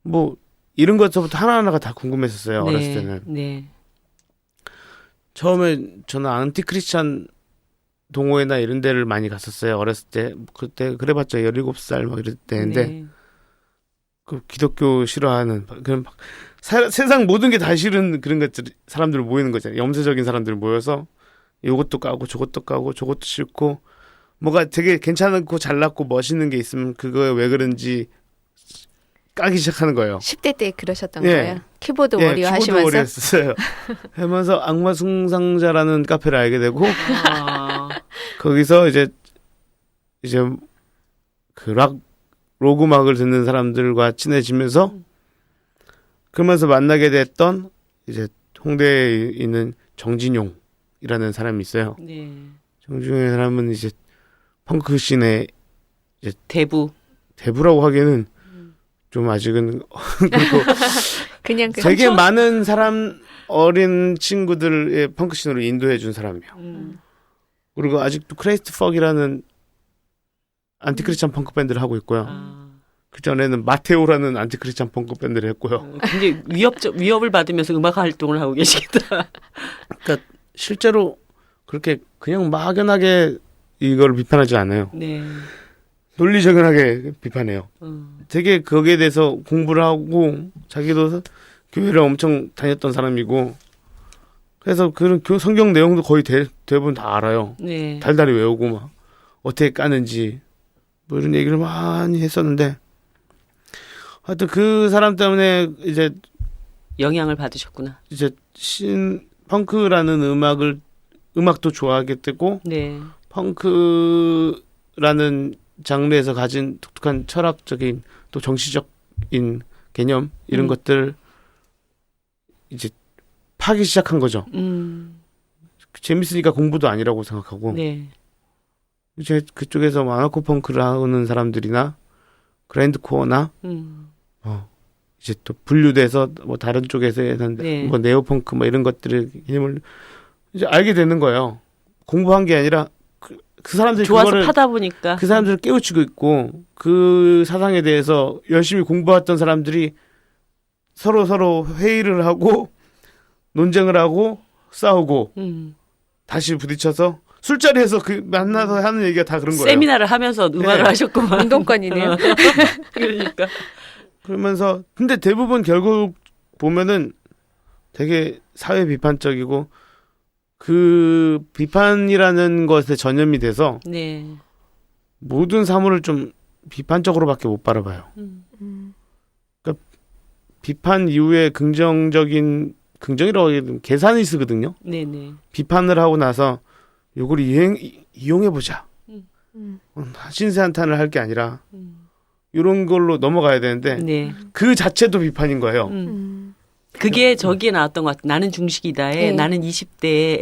뭐 이런 것부터 하나하나가 다 궁금했었어요. 네, 어렸을 때는. 네. 처음에 저는 안티크리스찬 동호회나 이런 데를 많이 갔었어요. 어렸을 때. 그때 그래봤자 17살 막 이럴 때인데 네. 그 기독교 싫어하는 그런 세상 모든 게 다 싫은 그런 것들 사람들 모이는 거잖아요. 염세적인 사람들 모여서 이것도 까고 저것도 까고 저것도 싫고 뭐가 되게 괜찮고 잘났고 멋있는 게 있으면 그거에 왜 그런지 까기 시작하는 거예요. 10대 때 그러셨던 예. 거예요? 키보드 예, 워리어 키보드 하시면서? 워리어 했었어요. 하면서 악마 숭상자라는 카페를 알게 되고 거기서 이제 그 록 음악을 듣는 사람들과 친해지면서 그러면서 만나게 됐던 이제 홍대에 있는 정진용이라는 사람이 있어요. 네. 정진용의 사람은 이제 펑크 씬의 대부라고 하기에는 좀 아직은 그리고 그냥 되게 많은 어린 친구들의 펑크 씬으로 인도해 준 사람이에요. 그리고 아직도 크레이스트 퍽이라는 안티크리스찬 펑크 밴드를 하고 있고요. 그 전에는 마테오라는 안티크리스찬 펑크 밴드를 했고요. 굉장히 위협을 받으면서 음악 활동을 하고 계시겠다. 그러니까 실제로 그렇게 그냥 막연하게 이걸 비판하지 않아요. 네. 논리적연하게 비판해요. 되게 거기에 대해서 공부를 하고 자기도 교회를 엄청 다녔던 사람이고 그래서 그런 성경 내용도 거의 대부분 다 알아요. 네. 달달이 외우고 막 어떻게 까는지 뭐 이런 얘기를 많이 했었는데 하여튼 그 사람 때문에 이제 영향을 받으셨구나. 이제 펑크라는 음악도 좋아하게 되고 네. 펑크라는 장르에서 가진 독특한 철학적인 또 정치적인 개념 이런 것들 이제 파기 시작한 거죠. 재밌으니까 공부도 아니라고 생각하고 네. 이제 그쪽에서 아나코 펑크를 하는 사람들이나 그랜드코어나 이제 또 분류돼서 뭐 다른 쪽에서 네. 뭐 네오펑크 뭐 이런 것들의 개념을 이제 알게 되는 거예요. 공부한 게 아니라 그 사람들이 좋아서 그거를 파다 보니까 그 사람들을 깨우치고 있고 그 사상에 대해서 열심히 공부했던 사람들이 서로 회의를 하고 논쟁을 하고 싸우고 다시 부딪혀서 술자리에서 만나서 하는 얘기가 다 그런 거예요. 세미나를 하면서 음악을 네. 하셨구만. 운동권이네요. 그러니까. 그러면서 근데 대부분 결국 보면은 되게 사회 비판적이고 그 비판이라는 것에 전염이 돼서 네. 모든 사물을 좀 비판적으로밖에 못 바라봐요. 그러니까 비판 이후에 긍정이라고 하기에는 계산이 쓰거든요. 네네. 비판을 하고 나서 요걸 이용해보자. 신세한탄을 할 게 아니라 이런 걸로 넘어가야 되는데 네. 그 자체도 비판인 거예요. 그게 저기에 나왔던 것 같아. 나는 중식이다에 네. 나는 20대에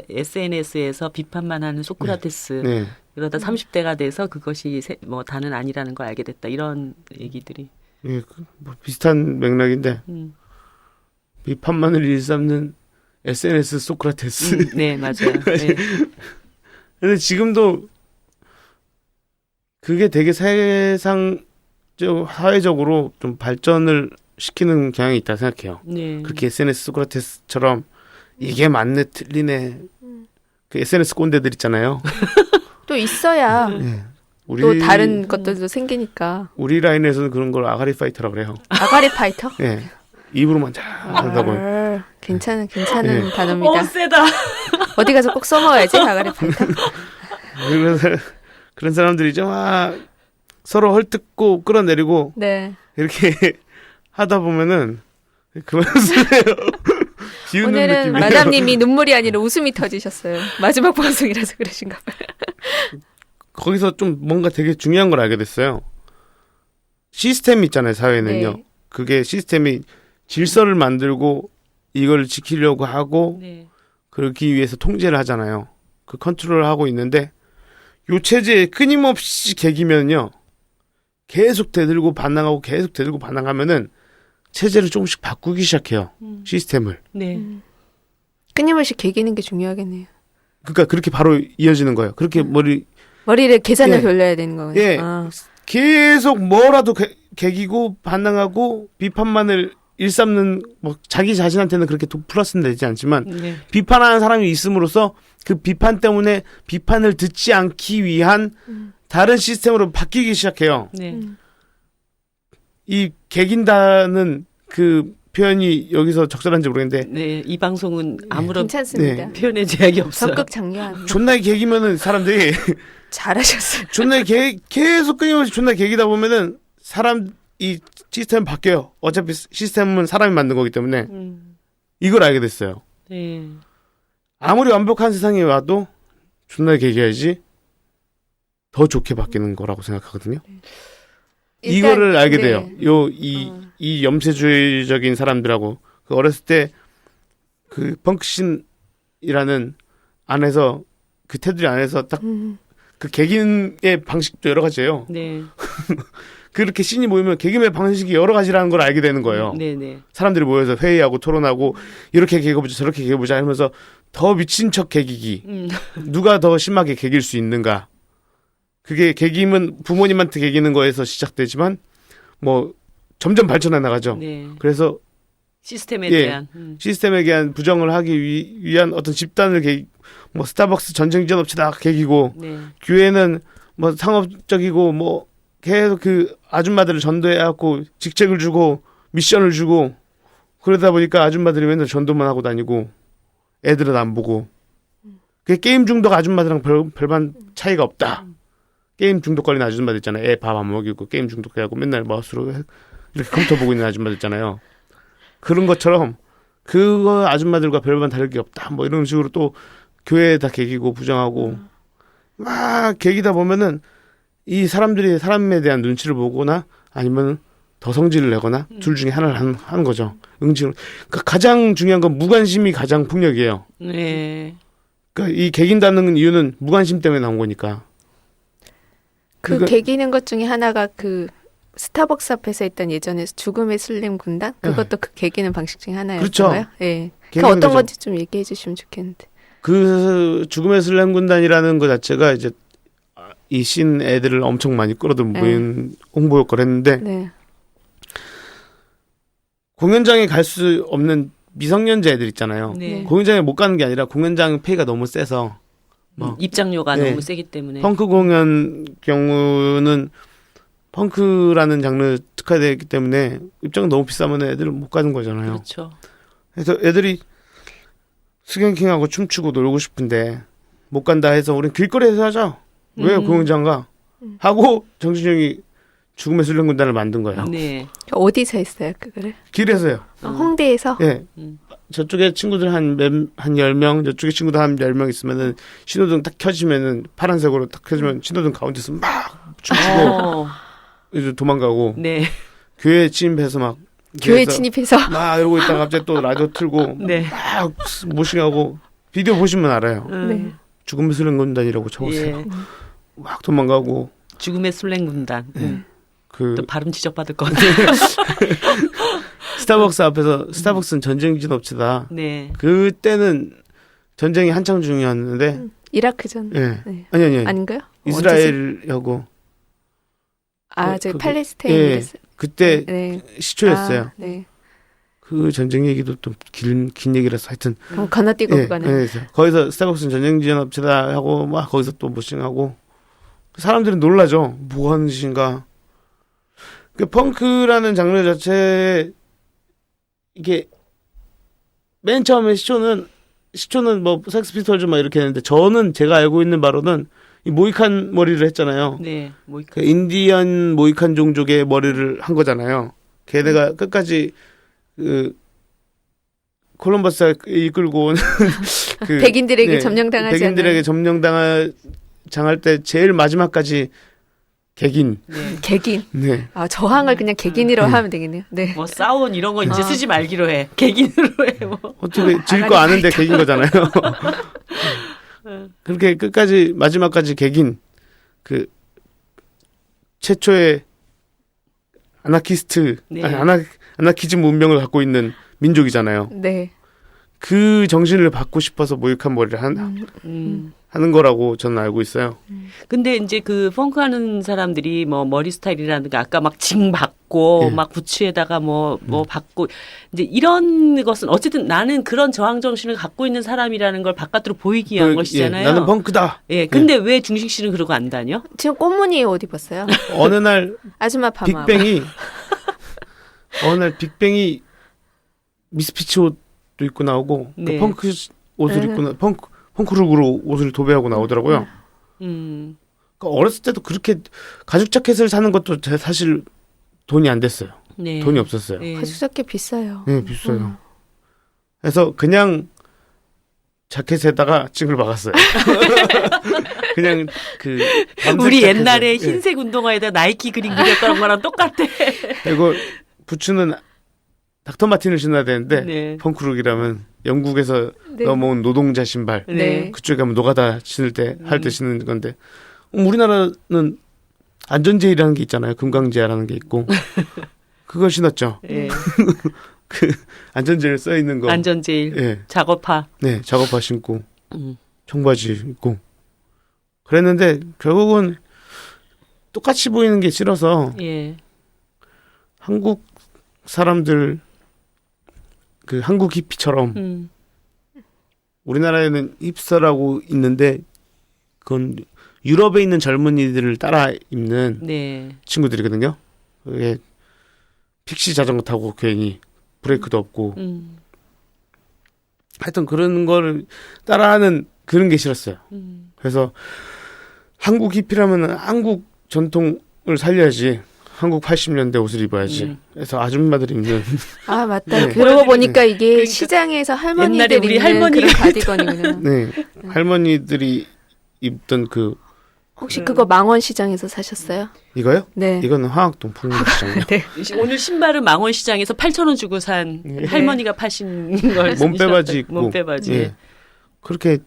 SNS에서 비판만 하는 소크라테스. 네. 그러다 30대가 돼서 그것이 뭐 다는 아니라는 걸 알게 됐다. 이런 얘기들이. 예, 뭐 비슷한 맥락인데 비판만을 일삼는 SNS 소크라테스. 네, 맞아요. 네. 근데 지금도 그게 되게 사회적으로 좀 발전을 시키는 경향이 있다 생각해요. 네. 그렇게 SNS 소크라테스처럼 이게 맞네 틀리네 그 SNS 꼰대들 있잖아요. 또 있어야 네. 또 다른 것들도 생기니까. 우리 라인에서는 그런 걸 아가리 파이터라고 그래요. 아가리 파이터? 예. 입으로만 잘 한다고. 괜찮은 네. 단어입니다. 세다. 어디 가서 꼭 써먹어야지 아가리 파이터. 그런 사람들이죠. 막 서로 헐뜯고 끌어내리고 네. 이렇게 하다 보면은 그만 쓰세요. 비웃는 오늘은 느낌이에요. 마담님이 눈물이 아니라 웃음이 터지셨어요. 마지막 방송이라서 그러신가 봐요. 거기서 좀 뭔가 되게 중요한 걸 알게 됐어요. 시스템이 있잖아요, 사회는요. 네. 그게 시스템이 질서를 만들고 이걸 지키려고 하고 네. 그러기 위해서 통제를 하잖아요. 그 컨트롤을 하고 있는데 요 체제에 끊임없이 개기면요. 계속 대들고 반항하고 계속 대들고 반항하면은 체제를 조금씩 바꾸기 시작해요. 시스템을. 네. 끊임없이 개기는 게 중요하겠네요. 그러니까 그렇게 바로 이어지는 거예요. 그렇게 머리를 계산을 예. 돌려야 되는 거예요. 예. 아. 계속 뭐라도 개기고 반항하고 비판만을 일삼는 뭐 자기 자신한테는 그렇게 플러스는 되지 않지만 네. 비판하는 사람이 있음으로써 그 비판 때문에 비판을 듣지 않기 위한 다른 시스템으로 바뀌기 시작해요. 네. 이 개긴다는 그 표현이 여기서 적절한지 모르겠는데 네. 이 방송은 아무런 괜찮습니다. 네. 표현의 제약이 없어요. 적극 장려합니다. 존나 개기면은 사람들이 잘하셨어요. 존나 계속 끊임없이 존나 개기다 보면은 이 시스템 바뀌어요. 어차피 시스템은 사람이 만든 거기 때문에 이걸 알게 됐어요. 네. 아무리 완벽한 세상에 와도 존나 개기해야지 더 좋게 바뀌는 거라고 생각하거든요. 일단, 이거를 알게 네. 돼요. 이 염세주의적인 사람들하고 그 어렸을 때 그 펑크신이라는 안에서 그 테두리 안에서 딱 그 개긴의 방식도 여러 가지예요. 네. 그렇게 신이 모이면 개김의 방식이 여러 가지라는 걸 알게 되는 거예요. 네, 네. 사람들이 모여서 회의하고 토론하고 이렇게 개겨보자 저렇게 개겨보자 하면서 더 미친 척 개기기. 누가 더 심하게 개길 수 있는가. 그게 개김은 부모님한테 개기는 거에서 시작되지만 뭐 점점 발전해 나가죠. 네. 그래서 시스템에 예, 대한 시스템에 대한 부정을 하기 위한 어떤 집단을 뭐 스타벅스 전쟁전 업체 다 개기고 네. 교회는 뭐 상업적이고 뭐 계속 그 아줌마들을 전도해갖고 직책을 주고 미션을 주고 그러다 보니까 아줌마들이 맨날 전도만 하고 다니고 애들은 안 보고 그 게임 중독 아줌마들랑 별반 차이가 없다. 게임 중독 걸린 아줌마들 있잖아요. 애 밥 안 먹이고 게임 중독해갖고 맨날 마우스로 이렇게 컴퓨터 보고 있는 아줌마들 있잖아요. 그런 것처럼 그거 아줌마들과 별반 다를 게 없다. 뭐 이런 식으로 또 교회에다 개기고 부정하고 막 개기다 보면은 이 사람들이 사람에 대한 눈치를 보거나 아니면 더 성질을 내거나 둘 중에 하나를 하는 거죠. 응징을. 그러니까 가장 중요한 건 무관심이 가장 폭력이에요. 네. 그러니까 이 개긴다는 이유는 무관심 때문에 나온 거니까. 그 개기는 것 중에 하나가 그 스타벅스 앞에서 있던 예전에 죽음의 슬림 군단 그것도 그 개기는 방식 중에 하나였어요. 예. 네. 그 어떤 거죠. 건지 좀 얘기해 주시면 좋겠는데. 그 죽음의 슬램 군단이라는 것 자체가 이제 이 신 애들을 엄청 많이 끌어들인 홍보 효과를 했는데 네. 공연장에 갈 수 없는 미성년자 애들 있잖아요. 네. 공연장에 못 가는 게 아니라 공연장 페이가 너무 세서 뭐 입장료가 네. 너무 세기 때문에 펑크 공연 경우는 펑크라는 장르 특화되기 때문에 입장 너무 비싸면 애들은 못 가는 거잖아요. 그렇죠. 그래서 애들이 스갱킹하고 춤추고 놀고 싶은데 못 간다 해서 우린 길거리에서 하자. 왜 공연장 가? 하고 정신형이 죽음의 슬램 군단을 만든 거예요. 네. 어디서 했어요 그거를? 길에서요. 홍대에서? 예. 저쪽에 친구들 한 10명, 저쪽에 친구들 한 10명 있으면은 신호등 딱 켜지면은 파란색으로 딱 켜지면 신호등 가운데서 막 춤추고 이제 도망가고 네. 교회 침입해서 막 교회 그래서 침입해서 막 이러고 있다가 갑자기 또 라디오 틀고 네. 막 모싱하고 비디오 보시면 알아요. 네. 죽음의 술랭군단이라고 쳐보세요. 예. 막 도망가고 죽음의 술랭군단. 그 또 발음 지적받을 것 같아요. 스타벅스 앞에서 스타벅스는 전쟁진 업체다. 네. 그때는 전쟁이 한창 중이었는데 이라크전. 예. 네. 아니 아닌가요? 이스라엘하고 저 그게- 팔레스타인. 예. 그때 네. 시초였어요. 아, 네. 그 전쟁 얘기도 또 긴 얘기라서 하여튼 그럼 건너뛰고 가는. 거기서 스타벅스는 전쟁 지원 업체다 하고 막 거기서 또 모싱하고 사람들은 놀라죠. 뭐 하는 짓인가. 그 펑크라는 장르 자체 이게 맨 처음에 시초는 뭐 섹스피스톨즈 막 이렇게 했는데 저는 제가 알고 있는 바로는 이 모이칸 머리를 했잖아요. 네. 뭐 그 인디언 모이칸 종족의 머리를 한 거잖아요. 걔네가 끝까지 그 콜럼버스가 이끌고 온 그 백인들에게 예, 점령당하지 백인들에게 점령당할 때 제일 마지막까지 객인. 네. 객인. 네. 저항을 그냥 객인이라고 하면 되겠네요. 네. 뭐 싸운 이런 거 이제 아. 쓰지 말기로 해. 객인으로 해. 뭐. 어떻게 질 거 아는데 객인 거잖아요. 그렇게 끝까지 마지막까지 객인 그 최초의 아나키스트 네. 아나키즘 문명을 갖고 있는 민족이잖아요. 네. 그 정신을 받고 싶어서 모이칸 머리를 하는 거라고 저는 알고 있어요. 근데 이제 그 펑크 하는 사람들이 뭐 머리 스타일이라든가 아까 막 징 받고 예. 막 부츠에다가 뭐 받고 이제 이런 것은 어쨌든 나는 그런 저항 정신을 갖고 있는 사람이라는 걸 바깥으로 보이기 위한 것이잖아요. 예, 나는 펑크다. 예. 근데 왜 중식 씨는 그러고 안 다녀? 지금 꽃무늬 옷 입었어요. 어느 날 아줌마 파마. 빅뱅이 미스피치 옷도 입고 나오고 네. 그 펑크 옷을 입고 펑크룩으로 옷을 도배하고 나오더라고요. 음. 그러니까 어렸을 때도 그렇게 가죽 자켓을 사는 것도 사실 돈이 안 됐어요. 네. 돈이 없었어요. 예. 가죽 자켓 비싸요. 네, 비싸요. 그래서 그냥 자켓에다가 징을 박았어요. 그냥 그 밤색 우리 자켓을. 옛날에 예. 흰색 운동화에다 나이키 그림 그렸던 거랑 똑같아. 그리고 부츠는 닥터 마틴을 신어야 되는데 네. 펑크룩이라면 영국에서 네. 넘어온 노동자 신발 네. 그쪽에 가면 노가다 신을 때 할 때 신는 건데 우리나라는 안전제이라는 게 있잖아요. 금강제라는 게 있고 그걸 신었죠. 예. 그 안전제일 써 있는 거. 안전제일. 예. 작업화. 네, 작업화 신고 음. 청바지 입고 그랬는데 결국은 똑같이 보이는 게 싫어서 예. 한국 사람들 그 한국 히피처럼 우리나라에는 힙스터라고 있는데 그건 유럽에 있는 젊은이들을 따라 입는 네. 친구들이거든요. 그게 픽시 자전거 타고 괜히 브레이크도 없고 하여튼 그런 거를 따라하는 그런 게 싫었어요. 그래서 한국 히피라면 한국 전통을 살려야지. 한국 80년대 옷을 입어야지. 그래서 아줌마들이 입는 아 맞다. 네. 그러고 보니까 이게 그러니까 시장에서 옛날에 할머니들이 우리 입는 할머니가 그런 가디건이구나. 네 할머니들이 입던 그 혹시 그거 망원 시장에서 사셨어요? 이거요? 네. 이거는 화학동 풍물시장이요. 네. 오늘 신발은 망원시장에서 8,000원 주고 산 할머니가 파신 걸 몸빼바지 입고 몸빼바지. 예. 그렇게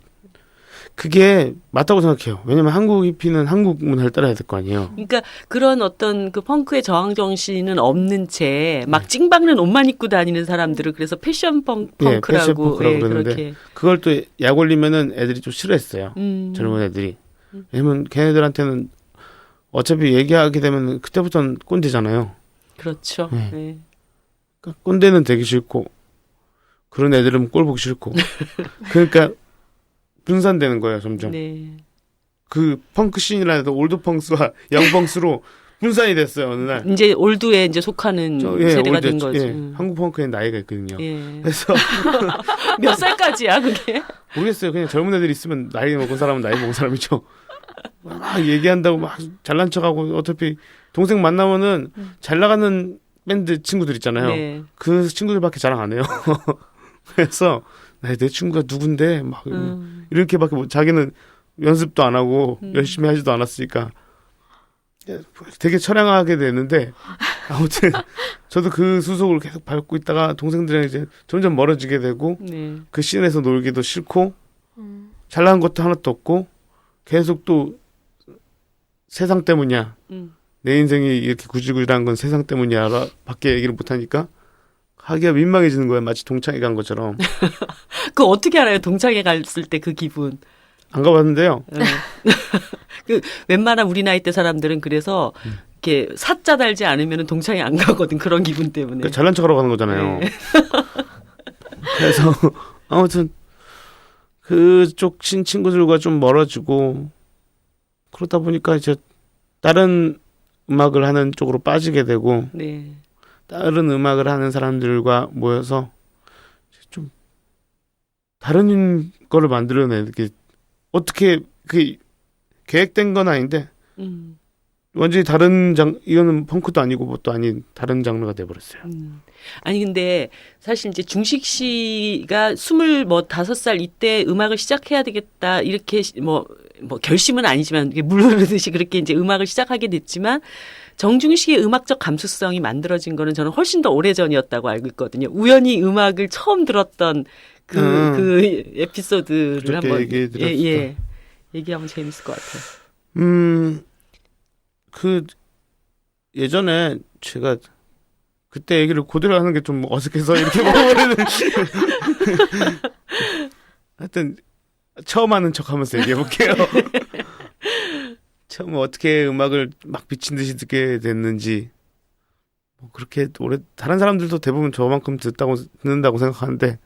그게 맞다고 생각해요. 왜냐면 한국 히피는 한국 문화를 따라야 될 거 아니에요. 그러니까 그런 어떤 그 펑크의 저항 정신은 없는 채 막 찡박는 옷만 입고 다니는 사람들을 그래서 패션 펑크라고 패션 펑크라고 그러는데 그렇게. 그걸 또 약 올리면은 애들이 좀 싫어했어요. 젊은 애들이. 왜냐면 걔네들한테는 어차피 얘기하게 되면 그때부터는 꼰대잖아요. 그렇죠. 네. 네. 그러니까 꼰대는 되기 싫고 그런 애들은 꼴 보기 싫고 그러니까 분산되는 거예요 점점. 네. 그 펑크 씬이라 해도 올드 펑스와 영 펑스로 분산이 됐어요 어느 날. 이제 올드에 이제 속하는 세대가 된 거지. 한국 펑크에 나이가 있거든요. 예. 그래서 몇 살까지야 그게? 모르겠어요. 그냥 젊은 애들 있으면 나이 먹은 사람은 나이 먹은 사람이죠. 막 얘기한다고 막 잘난 척하고 어차피 동생 만나면은 잘 나가는 밴드 친구들 있잖아요. 네. 그 친구들밖에 자랑 안 해요. 그래서 내 친구가 누군데 막 이렇게밖에 자기는 연습도 안 하고 열심히 하지도 않았으니까 되게 처량하게 되는데 아무튼 저도 그 수속을 계속 밟고 있다가 동생들이랑 이제 점점 멀어지게 되고 네. 그 씬에서 놀기도 싫고 음. 잘나간 것도 하나도 없고 계속 또 세상 때문이야. 내 인생이 이렇게 구질구질한 건 세상 때문이야. 밖에 얘기를 못하니까 하기가 민망해지는 거야. 마치 동창회 간 것처럼. 그 어떻게 알아요? 동창회 갔을 때 그 기분. 안 가봤는데요. 네. 그 웬만한 우리 나이 때 사람들은 그래서 이렇게 사자 달지 않으면 동창회 안 가거든. 그런 기분 때문에. 그러니까 잘난 척하러 가는 거잖아요. 네. 그래서 아무튼 그쪽 친구들과 좀 멀어지고 그러다 보니까 이제 다른 음악을 하는 쪽으로 빠지게 되고 네. 다른 음악을 하는 사람들과 모여서 좀 다른 거를 만들어내는 게 어떻게 그 계획된 건 아닌데 완전히 다른 이거는 펑크도 아니고 뭣도 아닌 다른 장르가 돼버렸어요. 아니 근데 사실 이제 중식 씨가 25살 이때 음악을 시작해야 되겠다 이렇게 뭐 결심은 아니지만 물 흐르듯이 그렇게 이제 음악을 시작하게 됐지만 정중식의 음악적 감수성이 만들어진 거는 저는 훨씬 더 오래전이었다고 알고 있거든요. 우연히 음악을 처음 들었던 그 에피소드를 한번 얘기해 얘기하면 재밌을 것 같아요. 그 예전에 제가 그때 얘기를 그대로 하는 게 좀 어색해서 이렇게 먹어버리는 하여튼 처음 하는 척하면서 얘기해볼게요. 처음 어떻게 음악을 막 미친 듯이 듣게 됐는지 뭐 그렇게 오래 다른 사람들도 대부분 저만큼 듣는다고 생각하는데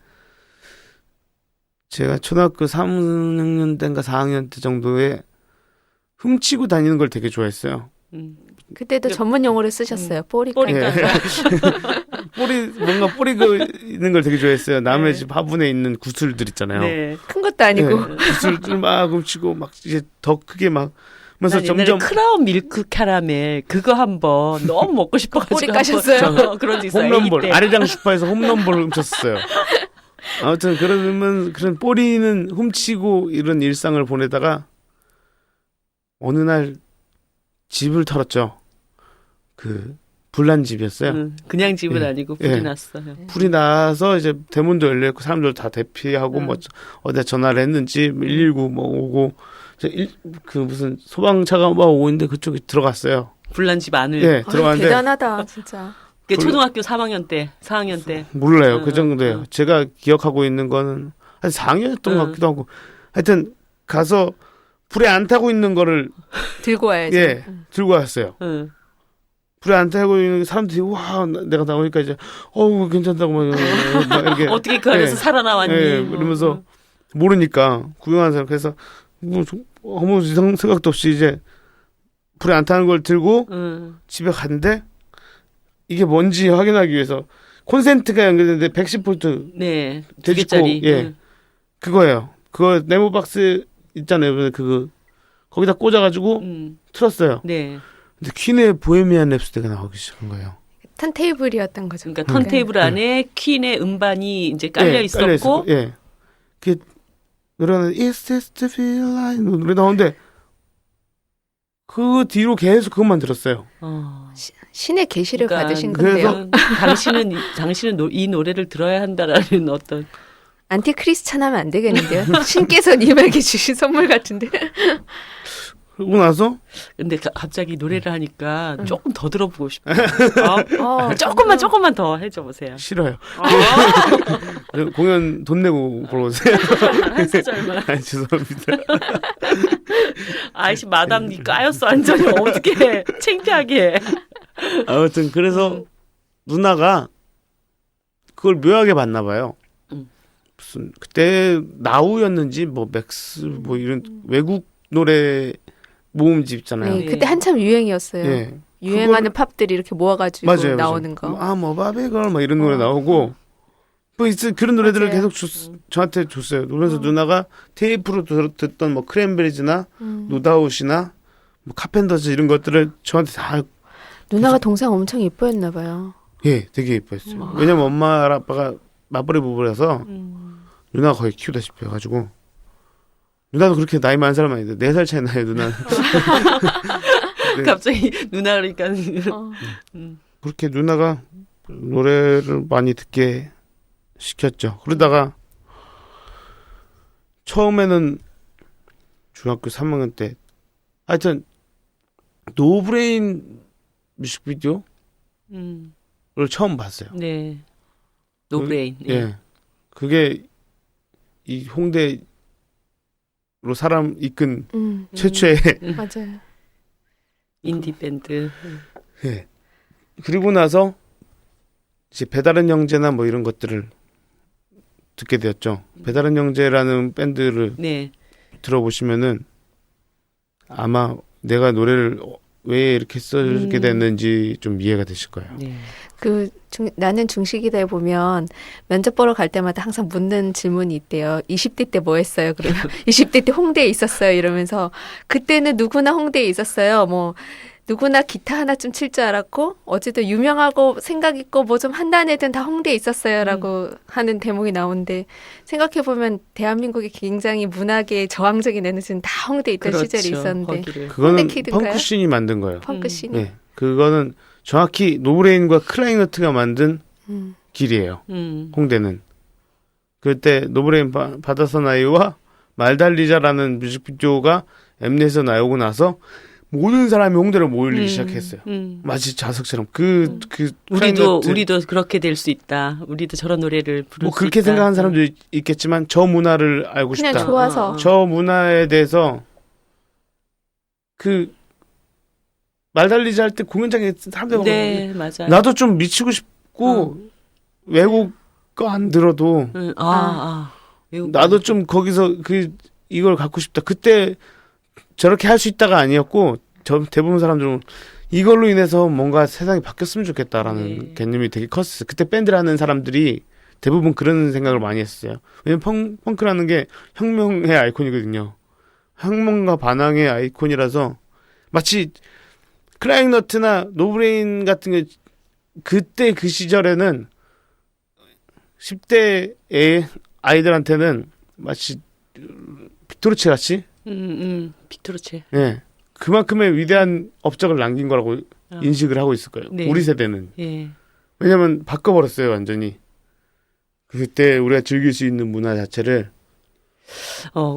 제가 초등학교 3학년 때인가 4학년 때 정도에 훔치고 다니는 걸 되게 좋아했어요. 그때도 전문 용어를 쓰셨어요. 뽀리까. 뭔가 뿌리가 있는 걸 되게 좋아했어요. 남의 집 화분에 있는 구슬들 있잖아요. 네. 큰 것도 아니고. 구슬들 막 훔치고 막 이제 더 크게 막 하면서 점점 크라운 밀크 캐러멜 그거 한번 너무 먹고 싶어가지고 뿌리 까셨어요? 그런 적 있어요. 홈런볼 아리랑 슈퍼에서 홈런볼을 훔쳤어요. 아무튼 그런 뿌리는 훔치고 이런 일상을 보내다가 어느 날 집을 털었죠. 그 불난 집이었어요. 그냥 집은 아니고 불이 예. 났어요. 불이 나서 이제 대문도 열려있고 사람들 다 대피하고 뭐 어디다 전화를 했는지 119 뭐 오고 그 무슨 소방차가 막 오고 있는데 그쪽에 들어갔어요. 불난 집 안을. 예, 들어갔는데 대단하다 진짜. 초등학교 3학년 때, 4학년 때. 몰라요. 그 정도예요. 제가 기억하고 있는 거는 한 4학년이었던 것 같기도 하고. 하여튼 가서 불에 안 타고 있는 거를 들고 와야지. 예, 들고 왔어요. 불에 안 타고 있는 사람들이 와 내가 나오니까 이제 괜찮다고 막 이렇게 어떻게 그 안에서 살아나왔니? 예, 그러면서 모르니까 구경하는 사람 그래서 뭐 아무 이상 생각도 없이 이제 불에 안 타는 걸 들고 집에 갔는데 이게 뭔지 확인하기 위해서 콘센트가 연결됐는데 110V 네, 돼지코 그거예요. 그거 네모 박스 있잖아요. 그거 거기다 꽂아가지고 틀었어요. 네. 근데 퀸의 보헤미안 랩소디가 나오기 시작한 거예요. 턴테이블이었던 거죠. 그러니까 턴테이블 안에 퀸의 음반이 이제 깔려 있었고, 예, 그 노래는 Is this to feel like 노래 나오는데 그 뒤로 계속 그것만 들었어요. 신의 계시를 그러니까 받으신 건데요. 당신은 이 노래를 들어야 한다라는 어떤 안티크리스찬하면 안 되겠는데요. 신께서 님에게 주신 선물 같은데. 그러고 나서 근데 갑자기 노래를 하니까 조금 더 들어보고 싶어요. 조금만 더 해줘 보세요. 싫어요. 공연 돈 내고 보러 오세요. 한 소절만. 아니, 죄송합니다. 아이씨 마담 니 까였어 완전히 어떻게 창피하게. 아무튼 그래서 누나가 그걸 묘하게 봤나 봐요. 무슨 그때 나우였는지 뭐 맥스 뭐 이런 외국 노래 모음집 있잖아요. 네, 그때 한참 유행이었어요. 예. 유행하는 팝들이 이렇게 모아가지고 맞아요, 나오는 맞아요. 거. 뭐 바베걸 막 이런 노래 나오고 뭐 그런 노래들을 맞아요. 계속 저한테 줬어요. 그래서 누나가 테이프로 듣던 뭐 크랜베리즈나 노다웃이나 뭐 카펜터즈 이런 것들을 저한테 다 누나가 동생 엄청 예뻐했나 봐요. 예, 되게 예뻐했어요. 왜냐면 엄마 아빠가 맞벌이 부부라서 누나가 거의 키우다시피 해가지고 누나도 그렇게 나이 많은 사람 아닌데 4살 차이 나요 누나는. 네. 갑자기 누나 그러니까. 그렇게 누나가 노래를 많이 듣게 시켰죠. 그러다가 처음에는 중학교 3학년 때 하여튼 노브레인 뮤직비디오를 처음 봤어요. 네. 노브레인. 예. 그게 이 홍대로 사람 이끈 최초의 맞아요. 인디 밴드. 예. 그리고 나서 이제 배다른 형제나 뭐 이런 것들을 듣게 되었죠. 배다른 형제라는 밴드를 네. 들어보시면은 아마 내가 노래를 왜 이렇게 쓰게 됐는지 좀 이해가 되실 거예요. 네. 나는 중식이다에 보면 면접 보러 갈 때마다 항상 묻는 질문이 있대요. 20대 때 뭐 했어요? 그러면 20대 때 홍대에 있었어요. 이러면서 그때는 누구나 홍대에 있었어요. 뭐 누구나 기타 하나쯤 칠 줄 알았고 어쨌든 유명하고 생각 있고 뭐 좀 한다는 애들은 다 홍대에 있었어요라고 하는 대목이 나오는데 생각해보면 대한민국이 굉장히 문학에 저항적인 에너지는 다 홍대에 있던 그렇죠. 시절이 있었는데 거기를. 그거는 홍대키드인가요? 펑크씬이 만든 거예요. 펑크씬이 네. 그거는 정확히 노브레인과 클라이너트가 만든 길이에요. 홍대는. 그때 노브레인 바다서 나이와 말달리자라는 뮤직비디오가 엠넷에서 나오고 나서 모든 사람이 홍대로 모이기 시작했어요. 마치 자석처럼 우리도 그렇게 될 수 있다. 우리도 저런 노래를 부를 뭐 수 그렇게 있다. 생각하는 사람도 있겠지만 저 문화를 알고 그냥 싶다. 좋아서 저 문화에 대해서 그 말달리자 할 때 공연장에 사람들 네, 맞아요. 나도 좀 미치고 싶고 외국어 안 들어도 외국 나도 좀 거기서 이걸 갖고 싶다. 그때 저렇게 할 수 있다가 아니었고 대부분 사람들은 이걸로 인해서 뭔가 세상이 바뀌었으면 좋겠다라는 개념이 되게 컸어요. 그때 밴드를 하는 사람들이 대부분 그런 생각을 많이 했어요. 왜냐면 펑크라는 게 혁명의 아이콘이거든요. 혁명과 반항의 아이콘이라서 마치 클라이너트나 노브레인 같은 게 그때 그 시절에는 10대의 아이들한테는 마치 빅토르체 같이 빅토르체. 예. 그만큼의 위대한 업적을 남긴 거라고 인식을 하고 있을 거예요. 네. 우리 세대는. 예. 왜냐면 바꿔버렸어요, 완전히. 그때 우리가 즐길 수 있는 문화 자체를.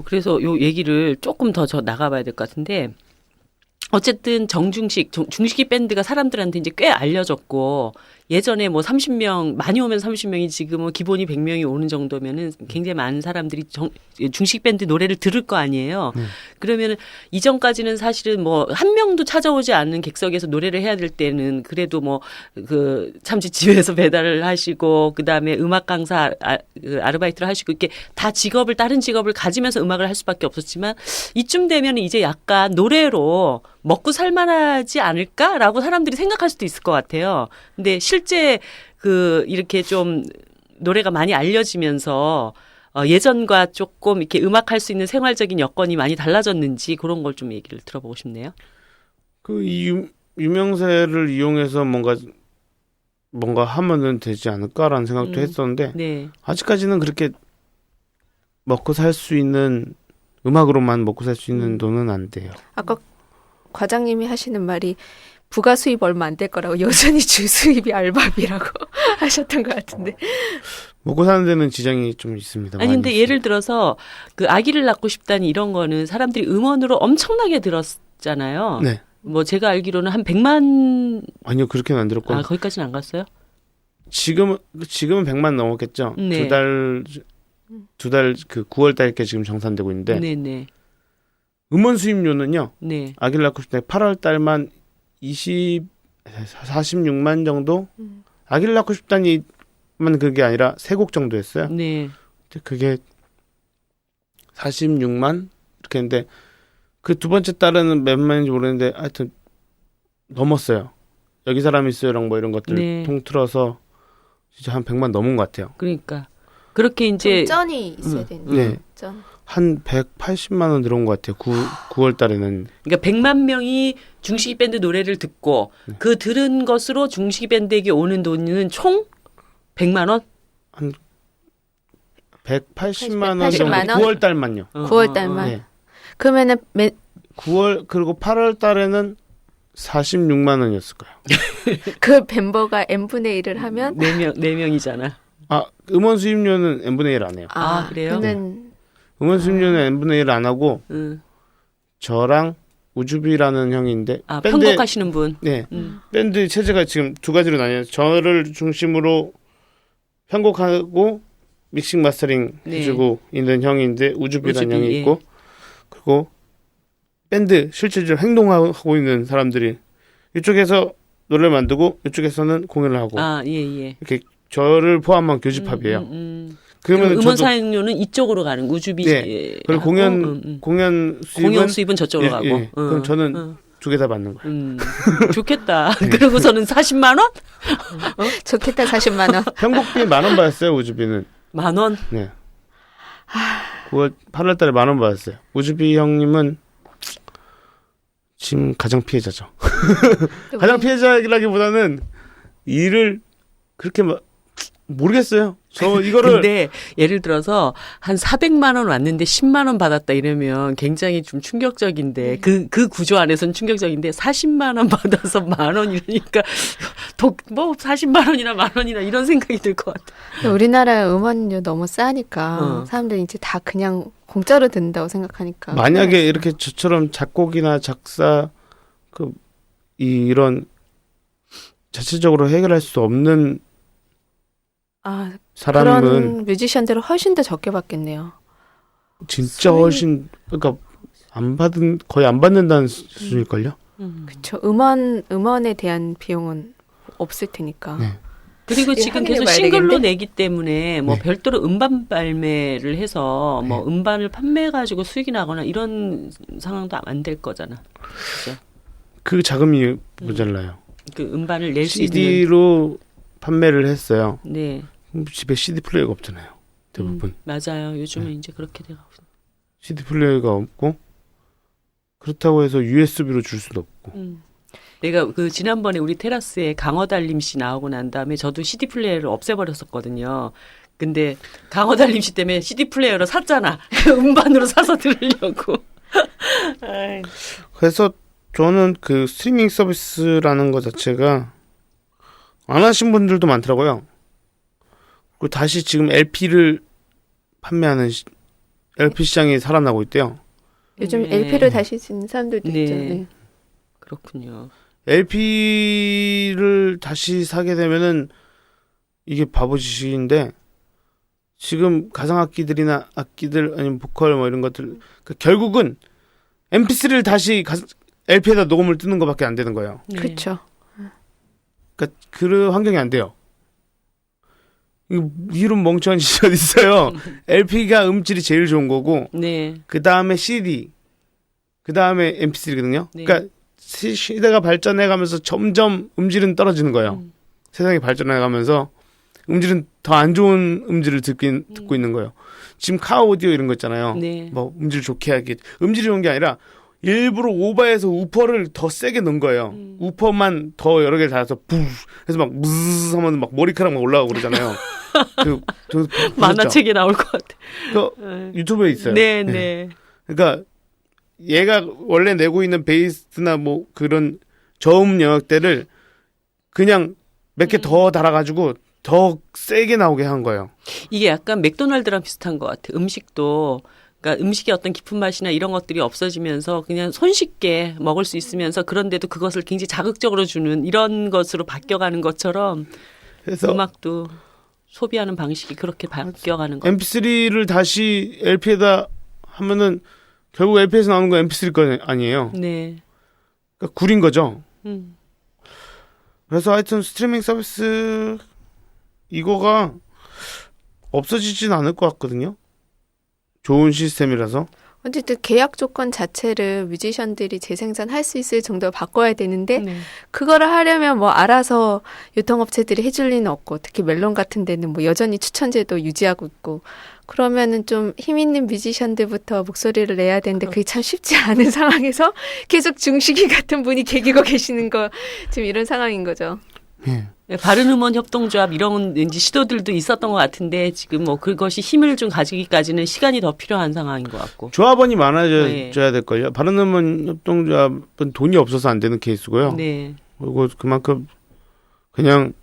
그래서 요 얘기를 조금 더 나가봐야 될 것 같은데, 어쨌든 중식이 밴드가 사람들한테 이제 꽤 알려졌고, 예전에 뭐 30명, 많이 오면 30명이 지금은 기본이 100명이 오는 정도면은 굉장히 많은 사람들이 중식 밴드 노래를 들을 거 아니에요. 그러면은 이전까지는 사실은 뭐 한 명도 찾아오지 않는 객석에서 노래를 해야 될 때는 그래도 뭐 참치집에서 배달을 하시고 그다음에 음악 강사 아르바이트를 하시고 이렇게 다 다른 직업을 가지면서 음악을 할 수밖에 없었지만 이쯤 되면 이제 약간 노래로 먹고 살만하지 않을까라고 사람들이 생각할 수도 있을 것 같아요. 근데 실제 이렇게 좀 노래가 많이 알려지면서 예전과 조금 이렇게 음악할 수 있는 생활적인 여건이 많이 달라졌는지 그런 걸 좀 얘기를 들어보고 싶네요. 유명세를 이용해서 뭔가 하면은 되지 않을까라는 생각도 했었는데 네. 아직까지는 그렇게 먹고 살 수 있는 음악으로만 먹고 살 수 있는 돈은 안 돼요. 아까 과장님이 하시는 말이 부가 수입 얼마 안 될 거라고 여전히 주 수입이 알바비라고 하셨던 것 같은데. 먹고 사는 데는 지장이 좀 있습니다. 아니 근데 예를 들어서 아기를 낳고 싶다니 이런 거는 사람들이 음원으로 엄청나게 들었잖아요. 네. 뭐 제가 알기로는 한 100만 아니요, 그렇게는 안 들었고. 거기까지는 안 갔어요? 지금은 100만 넘었겠죠. 네. 두 달 9월 달께 지금 정산되고 있는데 네네. 음원 수입료는요. 네. 아기를 낳고 싶다 8월 달만 46만 정도? 아기를 낳고 싶다니만 그게 아니라 3곡 정도였어요. 네. 그게 46만 이렇게 했는데 그 두 번째 달에는 몇 만인지 모르겠는데 하여튼 넘었어요. 여기 사람 있어요랑 뭐 이런 것들 네. 통틀어서 진짜 한 100만 넘은 것 같아요. 그러니까 그렇게 이제 쩐이 있어야 되는데. 네. 쩐. 한 180만 원 들어온 것 같아요. 9월 달에는. 그러니까 100만 명이 중식이 밴드 노래를 듣고 그 들은 것으로 중식이 밴드에게 오는 돈은 총 100만 원? 한 180만 원 180만 원? 9월 달만요. 9월 달만. 네. 그러면은 9월 그리고 8월 달에는 46만 원이었을 거예요. 그 멤버가 n분의 1을 하면 네 명이잖아. 아, 음원 수입료는 n분의 1 안 해요. 아, 그래요? 그는 음원 수입료는 n분의 1 안 하고 응. 저랑 우주비라는 형인데 아, 밴드 편곡하시는 분. 네. 밴드 체제가 지금 두 가지로 나뉘어요. 저를 중심으로 편곡하고 믹싱 마스터링 네. 해주고 있는 형인데 우주비라는 우주비, 형이 예. 있고 그리고 밴드 실질적으로 행동하고 있는 사람들이 이쪽에서 노래를 만들고 이쪽에서는 공연을 하고 아, 예, 예. 이렇게 저를 포함한 교집합이에요. 그러면 음원 저도 사용료는 이쪽으로 가는 우주비. 네. 그리고 하고, 공연 수입은 공연 수입은 저쪽으로 예, 가고. 예. 그럼 저는 두 개 다 받는 거예요. 좋겠다. 그러고서는 40만 원? 좋겠다 40만 원. 편곡비 10,000원 받았어요. 우주비는. 만 원? 네. 9월 8월 달에 10,000원 받았어요. 우주비 형님은 지금 가장 피해자죠. 가장 피해자라기보다는 일을 그렇게 모르겠어요. 저 이거를 근데 예를 들어서 한 400만 원 왔는데 10만 원 받았다 이러면 굉장히 좀 충격적인데 그 구조 안에서는 충격적인데 40만 원 받아서 만 원 이러니까 뭐 40만 원이나 만 원이나 이런 생각이 들 것 같아. 우리나라 음원료 너무 싸니까 사람들이 이제 다 그냥 공짜로 듣는다고 생각하니까. 만약에 이렇게 저처럼 작곡이나 작사 이런 자체적으로 해결할 수 없는 아, 사람은 그런 뮤지션들은 훨씬 더 적게 받겠네요. 진짜 훨씬 그러니까 거의 안 받는다는 수준일걸요. 그렇죠. 음원에 대한 비용은 없을 테니까. 네. 그리고 지금 확인해 계속 봐야 싱글로 되겠는데? 내기 때문에 뭐 네. 별도로 음반 발매를 해서 뭐 음반을 판매해 가지고 수익이 나거나 이런 상황도 안 될 거잖아. 그죠? 그 자금이 모자라요. 그 음반을 낼 수 있는. CD로 판매를 했어요. 네. 집에 CD 플레이어가 없잖아요. 대부분. 맞아요. 요즘은 이제 그렇게 돼가고 있어요. CD 플레이어가 없고 그렇다고 해서 USB로 줄 수도 없고. 내가 그 지난번에 우리 테라스에 강어달림 씨 나오고 난 다음에 저도 CD 플레이어를 없애버렸었거든요. 근데 강어달림 씨 때문에 CD 플레이어를 샀잖아. 그 음반으로 사서 들으려고. 아이. 그래서 저는 그 스트리밍 서비스라는 것 자체가 안 하신 분들도 많더라고요. 그리고 다시 지금 LP를 판매하는 LP 시장이 살아나고 있대요. 요즘 네. LP를 다시 쓰는 사람들도 네. 있죠. 네. 그렇군요. LP를 다시 사게 되면은 이게 바보짓인데 지금 가상악기들이나 악기들 아니면 보컬 뭐 이런 것들 결국은 MP3를 다시 LP에다 녹음을 뜨는 것밖에 안 되는 거예요. 네. 그렇죠. 그러니까 그런 환경이 안 돼요. 이런 멍청한 짓이 어디 있어요. LP가 음질이 제일 좋은 거고 네. 그 다음에 CD 그 다음에 MP3거든요. 네. 그러니까 시대가 발전해가면서 점점 음질은 떨어지는 거예요. 세상이 발전해가면서 음질은 더 안 좋은 음질을 듣고 있는 거예요. 지금 카 오디오 이런 거 있잖아요. 네. 뭐 음질 좋게 하기 음질이 좋은 게 아니라 일부러 오버해서 우퍼를 더 세게 넣은 거예요. 우퍼만 더 여러 개를 달아서 부 해서 막 무즈 하면 막 머리카락 막 올라가고 그러잖아요. 만화책에 나올 것 같아. 그 유튜브에 있어요. 네, 네. 그러니까 얘가 원래 내고 있는 베이스나 뭐 그런 저음 영역대를 그냥 몇 개 더 달아가지고 더 세게 나오게 한 거예요. 이게 약간 맥도날드랑 비슷한 것 같아. 음식도. 그러니까 음식의 어떤 깊은 맛이나 이런 것들이 없어지면서 그냥 손쉽게 먹을 수 있으면서 그런데도 그것을 굉장히 자극적으로 주는 이런 것으로 바뀌어가는 것처럼 그래서 음악도 소비하는 방식이 그렇게 바뀌어가는 거. MP3를 다시 LP에다 하면은 결국 LP에서 나오는 건 MP3 거 아니에요. 네. 그러니까 구린 거죠. 음. 그래서 하여튼 스트리밍 서비스 이거가 없어지진 않을 것 같거든요. 좋은 시스템이라서. 어쨌든 계약 조건 자체를 뮤지션들이 재생산할 수 있을 정도로 바꿔야 되는데 네. 그거를 하려면 뭐 알아서 유통업체들이 해줄 리는 없고 특히 멜론 같은 데는 뭐 여전히 추천제도 유지하고 있고 그러면은 좀 힘 있는 뮤지션들부터 목소리를 내야 되는데 그게 참 쉽지 않은 상황에서 계속 중식이 같은 분이 개기고 계시는 거 지금 이런 상황인 거죠. 바른 음원 협동조합 이런 이제 시도들도 있었던 것 같은데 지금 뭐 그것이 힘을 좀 가지기까지는 시간이 더 필요한 상황인 것 같고. 조합원이 많아져야 네. 될걸요. 바른음원 협동조합은 돈이 없어서 안 되는 케이스고요. 네. 그리고 그만큼 그냥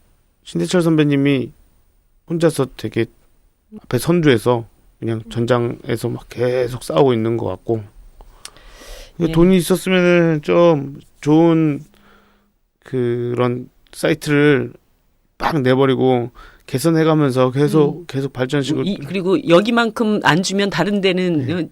신대철 선배님이 혼자서 되게 앞에 선두에서 그냥 전장에서 막 계속 싸우고 있는 것 같고 예. 돈이 있었으면 좀 좋은 그런 사이트를 빡 내버리고 개선해가면서 계속 발전시키고 그리고 여기만큼 안 주면 다른 데는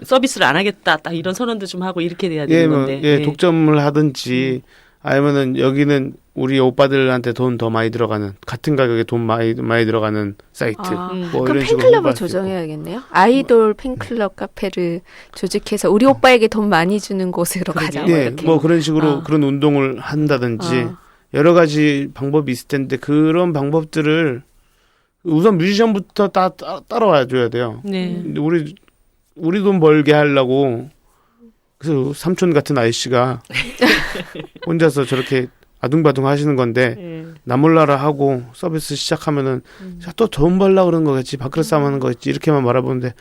서비스를 안 하겠다. 딱 이런 선언도 좀 하고 이렇게 돼야 되는 건데. 독점을 하든지 아니면은 여기는 우리 오빠들한테 돈 더 많이 들어가는 같은 가격에 돈 많이 들어가는 사이트 뭐 그럼 이런 식으로 팬클럽을 홍보할 수 있고. 조정해야겠네요. 아이돌 팬클럽 카페를 조직해서 우리 오빠에게 돈 많이 주는 곳으로 가자. 뭐 네, 이렇게. 뭐 그런 식으로 아. 그런 운동을 한다든지 아. 여러 가지 방법이 있을 텐데 그런 방법들을 우선 뮤지션부터 따라와 줘야 돼요. 네. 근데 우리 돈 벌게 하려고 그 삼촌 같은 아이씨가 혼자서 저렇게 아둥바둥 하시는 건데 네. 나 몰라라 하고 서비스 시작하면은 또 돈 벌라 그런 거겠지 밥그릇 싸움하는 거겠지 이렇게만 말아보는데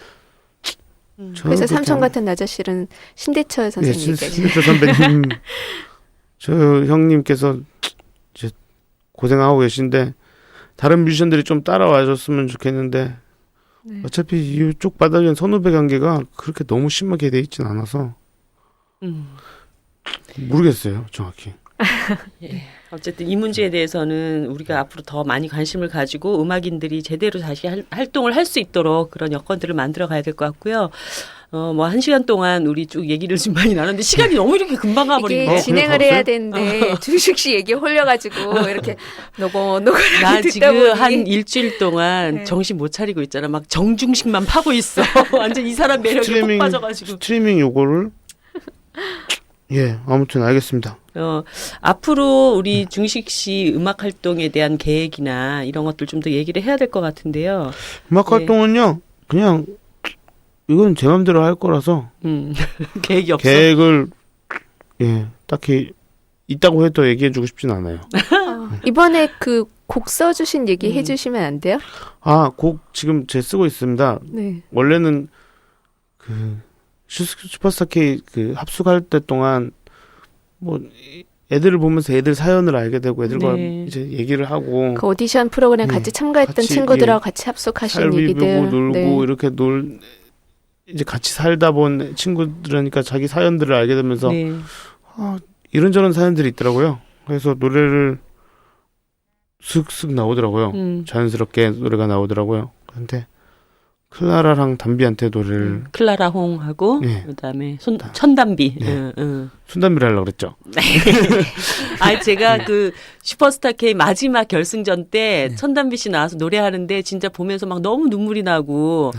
그래서 삼촌 같은 아저씨는 신대철 선생님께서 신대철 선배님 저 형님께서 이제 고생하고 계신데 다른 뮤지션들이 좀 따라와줬으면 좋겠는데 네. 어차피 이쪽 바닥엔 선후배 관계가 그렇게 너무 심하게 돼 있진 않아서 모르겠어요 정확히. 어쨌든 이 문제에 대해서는 우리가 앞으로 더 많이 관심을 가지고 음악인들이 제대로 다시 활동을 할 수 있도록 그런 여건들을 만들어 가야 될 것 같고요. 뭐 1시간 동안 우리 쭉 얘기를 좀 많이 나눴는데 시간이 너무 이렇게 금방 가버린 이게 거. 진행을 해야 되는데 준식 씨 얘기에 홀려가지고 이렇게 노곤노곤 나 듣다 지금 보니 한 일주일 동안 네. 정신 못 차리고 있잖아. 막 정중식만 파고 있어. 완전 이 사람 매력에 푹 빠져가지고. 스트리밍 요거를 아무튼 알겠습니다. 앞으로 우리 중식 씨 음악 활동에 대한 계획이나 이런 것들 좀 더 얘기를 해야 될 것 같은데요. 음악 예. 활동은요 그냥 이건 제 맘대로 할 거라서 계획이 없어. 계획을 딱히 있다고 해도 얘기해주고 싶진 않아요. 이번에 그 곡 써주신 얘기 해주시면 안 돼요? 곡 지금 제 쓰고 있습니다. 네. 원래는 그 슈퍼스타 K 그 합숙할 때 동안 뭐 애들을 보면서 애들 사연을 알게 되고 애들과 네. 이제 얘기를 하고 그 오디션 프로그램 같이 참가했던 같이, 친구들하고 같이 합숙하신 살비 얘기들. 보고 놀고 네. 이렇게 이제 같이 살다 본 친구들이니까 자기 사연들을 알게 되면서 네. 이런저런 사연들이 있더라고요. 그래서 노래를 슥슥 나오더라고요. 자연스럽게 노래가 나오더라고요. 근데 클라라랑 담비한테 노래를 클라라 홍하고 네. 그다음에 천담비. 네. 순담비를 하려고 그랬죠. 제가 그 슈퍼스타 K 마지막 결승전 때 천담비 씨 나와서 노래하는데 진짜 보면서 막 너무 눈물이 나고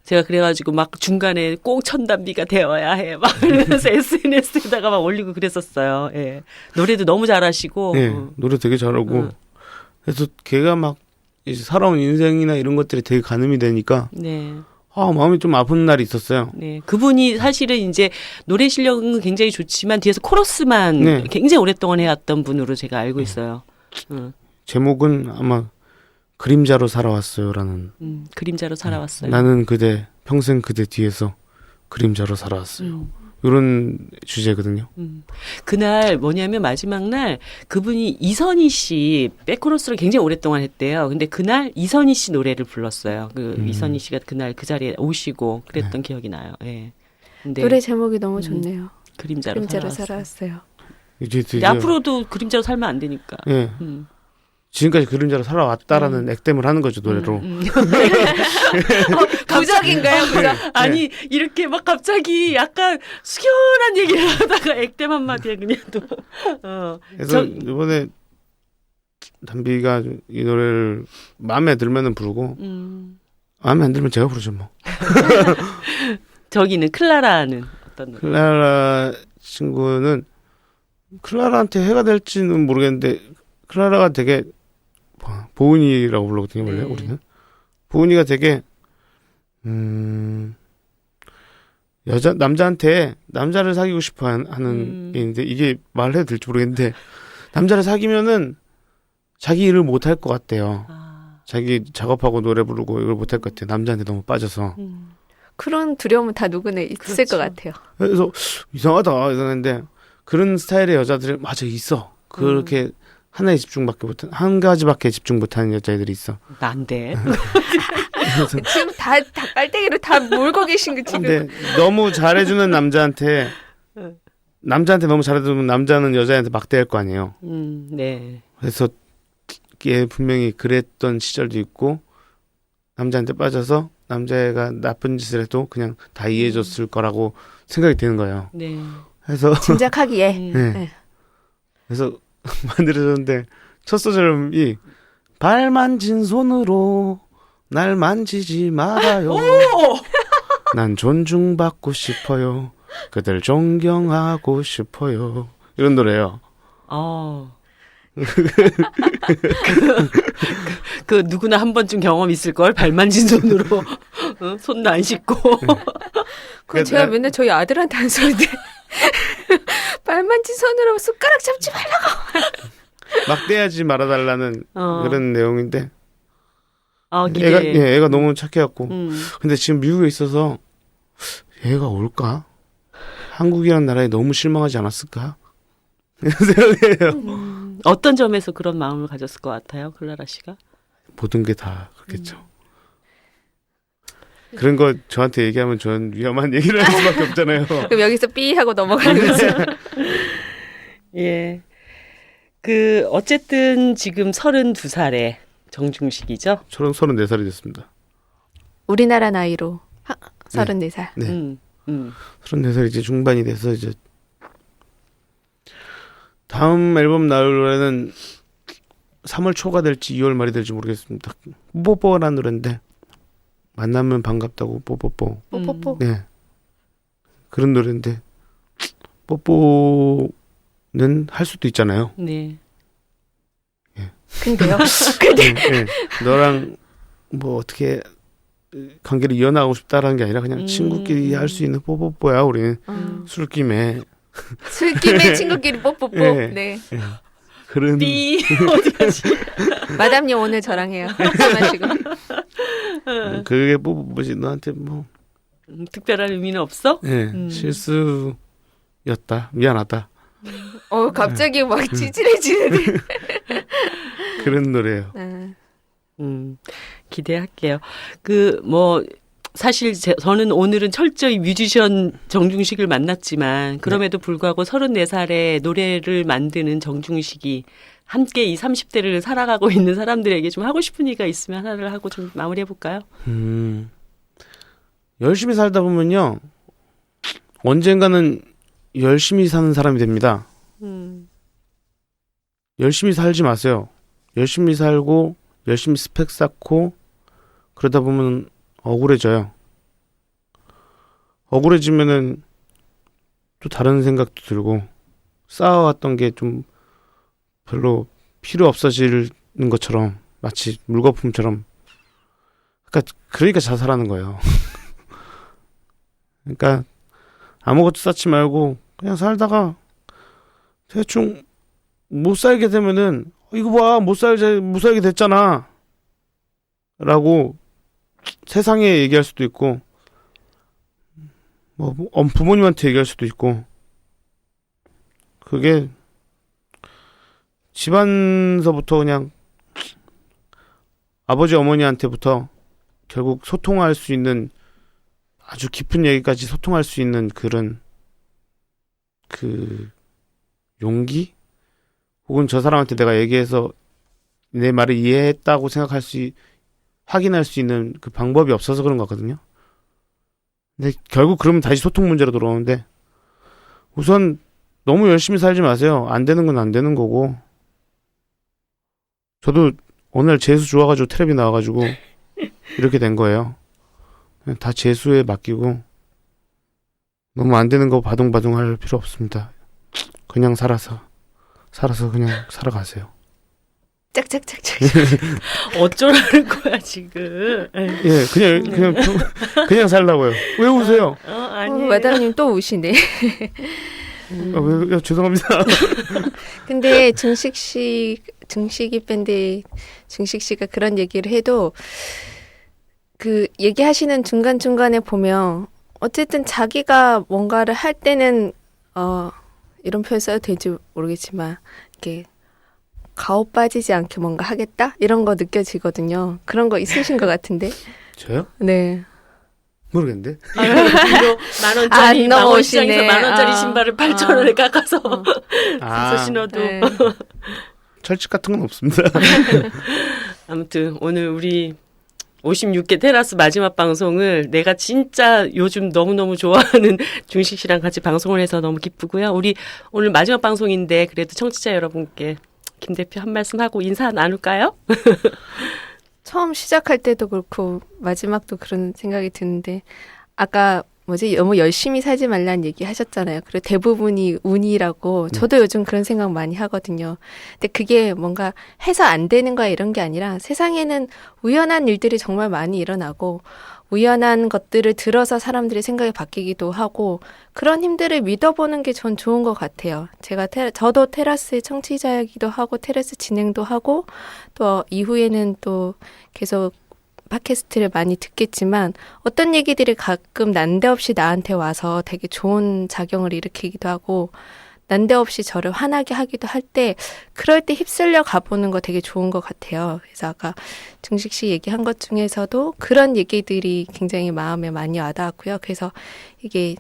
제가 그래가지고 막 중간에 꼭 천담비가 되어야 해. 막 그러면서 SNS에다가 막 올리고 그랬었어요. 예. 노래도 너무 잘하시고. 노래 되게 잘하고. 그래서 걔가 막 이제 살아온 인생이나 이런 것들이 되게 가늠이 되니까 네. 마음이 좀 아픈 날이 있었어요. 네. 그분이 사실은 이제 노래 실력은 굉장히 좋지만 뒤에서 코러스만 네. 굉장히 오랫동안 해왔던 분으로 제가 알고 있어요. 제목은 아마 그림자로 살아왔어요라는. 그림자로 살아왔어요. 나는 그대 평생 그대 뒤에서 그림자로 살아왔어요. 이런 주제거든요. 그날 뭐냐면 마지막 날 그분이 이선희 씨 백코러스를 굉장히 오랫동안 했대요. 근데 그날 이선희 씨 노래를 불렀어요. 이선희 씨가 그날 그 자리에 오시고 그랬던 기억이 나요. 예. 근데 노래 제목이 너무 좋네요. 그림자로 살아왔어요. 이제 근데 앞으로도 그림자로 살면 안 되니까. 예. 지금까지 그림자로 살아왔다라는 액땜을 하는 거죠 노래로. 부적인가요? 부적. 아니 이렇게 막 갑자기 약간 숙연한 얘기를 하다가 액땜 한마디에 그냥 또. 그래서 이번에 담비가 이 노래를 마음에 들면은 부르고 마음에 안 들면 제가 부르죠 뭐. 저기는 클라라는 어떤 노래? 클라라 친구는 클라라한테 해가 될지는 모르겠는데 클라라가 되게 보은이라고 불렀거든요 원래 우리는. 보은이가 되게 남자한테 남자를 사귀고 싶어 하는 게 있는데 이게 말해도 될지 모르겠는데 남자를 사귀면은 자기 일을 못 할 것 같대요. 아, 자기 작업하고 노래 부르고 이걸 못 할 것 같아요. 남자한테 너무 빠져서. 그런 두려움은 다 누구나 있을 그렇죠. 것 같아요. 그래서 이상하다 이러는데 그런 스타일의 여자들은 맞아 있어. 그렇게 하나에 집중밖에 못한 한 가지밖에 집중 못하는 여자애들이 있어. 난데. 지금 다 깔때기로 다 몰고 계신 거 지금. 근데 너무 잘해주는 남자한테 너무 잘해주면 남자는 여자애한테 막대할 거 아니에요. 네. 그래서 얘 분명히 그랬던 시절도 있고 남자한테 빠져서 남자애가 나쁜 짓을 해도 그냥 다 이해해줬을 거라고 생각이 드는 거예요. 네. 그래서 짐작하기에. 네. 네. 그래서 만들어졌는데 첫 소절이 발 만진 손으로 날 만지지 말아요. 난 존중받고 싶어요. 그들 존경하고 싶어요. 이런 노래예요. 그 누구나 한 번쯤 경험 있을 걸 발 만진 손으로 손도 안 씻고. 그건 제가 맨날 저희 아들한테 한 소리인데 발 만진 손으로 숟가락 잡지 말라고. 막대하지 말아달라는 그런 내용인데 기대. 애가 너무 착해갖고 근데 지금 미국에 있어서 얘가 올까? 한국이라는 나라에 너무 실망하지 않았을까? 이런 생각이에요. 어떤 점에서 그런 마음을 가졌을 것 같아요, 클라라 씨가? 모든 게 다 그렇겠죠. 그런 거 저한테 얘기하면 전 위험한 얘기를 할 수밖에 없잖아요. 그럼 여기서 삐 하고 넘어가는 거죠. 예. 어쨌든 지금 32살의 정중식이죠? 저는 34살이 됐습니다. 우리나라 나이로 34살. 네. 34살 이제 중반이 돼서 이제 다음 앨범 나올 노래는 3월 초가 될지 2월 말이 될지 모르겠습니다. 뽀뽀뽀라는 노래인데 만나면 반갑다고 뽀뽀뽀. 뽀뽀뽀. 네. 그런 노래인데 뽀뽀는 할 수도 있잖아요. 네. 근데요. 네. 너랑 뭐 어떻게 관계를 이어나가고 싶다라는 게 아니라 그냥 친구끼리 할 수 있는 뽀뽀뽀야. 우리는 술김에 술김에 친구끼리 뽀뽀뽀. 네. 네. 그런 삐 어디까지? 마담님 오늘 저랑 해요. 말씀하시고. 그게 뽀뽀뽀지. 너한테 뭐 특별한 의미는 없어? 네, 실수였다. 미안하다. 갑자기 막 찌질해지네. 그런 노래예요. 기대할게요. 사실 저는 오늘은 철저히 뮤지션 정중식을 만났지만 그럼에도 불구하고 34살에 노래를 만드는 정중식이 함께 이 30대를 살아가고 있는 사람들에게 좀 하고 싶은 얘기가 있으면 하나를 하고 좀 마무리해볼까요? 열심히 살다 보면요. 언젠가는 열심히 사는 사람이 됩니다. 열심히 살지 마세요. 열심히 살고 열심히 스펙 쌓고 그러다 보면 억울해져요. 억울해지면은 또 다른 생각도 들고 쌓아왔던 게 좀 별로 필요 없어지는 것처럼 마치 물거품처럼 그러니까 자살하는 거예요. 그러니까 아무것도 쌓지 말고 그냥 살다가 대충 못 살게 되면은 이거 봐 못 살게 됐잖아 라고 세상에 얘기할 수도 있고 뭐 부모님한테 얘기할 수도 있고 그게 집안서부터 그냥 아버지 어머니한테부터 결국 소통할 수 있는 아주 깊은 얘기까지 소통할 수 있는 그런 그 용기 혹은 저 사람한테 내가 얘기해서 내 말을 이해했다고 확인할 수 있는 그 방법이 없어서 그런 것 같거든요. 근데 결국 그러면 다시 소통 문제로 돌아오는데 우선 너무 열심히 살지 마세요. 안 되는 건 안 되는 거고 저도 어느 날 재수 좋아가지고 텔레비 나와가지고 이렇게 된 거예요. 그냥 다 재수에 맡기고 너무 안 되는 거 바둥바둥 할 필요 없습니다. 그냥 살아서 그냥 살아가세요. 짝짝짝짝. 어쩌라는 거야 지금? 예, 그냥 살라고요. 왜 우세요? 아니에요. 마담님 또 우시네. 죄송합니다. 근데 중식 씨 중식이 밴드 중식 씨가 그런 얘기를 해도 그 얘기하시는 중간중간에 보면 어쨌든 자기가 뭔가를 할 때는 이런 표현 써도 될지 모르겠지만 이렇게 가오 빠지지 않게 뭔가 하겠다? 이런 거 느껴지거든요. 그런 거 있으신 것 같은데. 저요? 네. 모르겠는데. 만 원짜리 안 망원 시장에서 넘어오시네. 만 원짜리 아. 신발을 8,000원에 깎아서 아, 신어도 네. 철칙 같은 건 없습니다. 아무튼 오늘 우리 56개 테라스 마지막 방송을 내가 진짜 요즘 너무너무 좋아하는 중식 씨랑 같이 방송을 해서 너무 기쁘고요. 우리 오늘 마지막 방송인데 그래도 청취자 여러분께 김 대표 한 말씀 하고 인사 나눌까요? 처음 시작할 때도 그렇고 마지막도 그런 생각이 드는데 아까 너무 열심히 살지 말라는 얘기 하셨잖아요. 그리고 대부분이 운이라고 저도 요즘 그런 생각 많이 하거든요. 근데 그게 뭔가 해서 안 되는 거야 이런 게 아니라 세상에는 우연한 일들이 정말 많이 일어나고 우연한 것들을 들어서 사람들의 생각이 바뀌기도 하고 그런 힘들을 믿어보는 게 전 좋은 것 같아요. 저도 테라스의 청취자이기도 하고 테라스 진행도 하고 또 이후에는 또 계속 팟캐스트를 많이 듣겠지만 어떤 얘기들이 가끔 난데없이 나한테 와서 되게 좋은 작용을 일으키기도 하고 난데없이 저를 화나게 하기도 할 때 그럴 때 휩쓸려 가보는 거 되게 좋은 것 같아요. 그래서 아까 중식 씨 얘기한 것 중에서도 그런 얘기들이 굉장히 마음에 많이 와닿았고요. 그래서 이게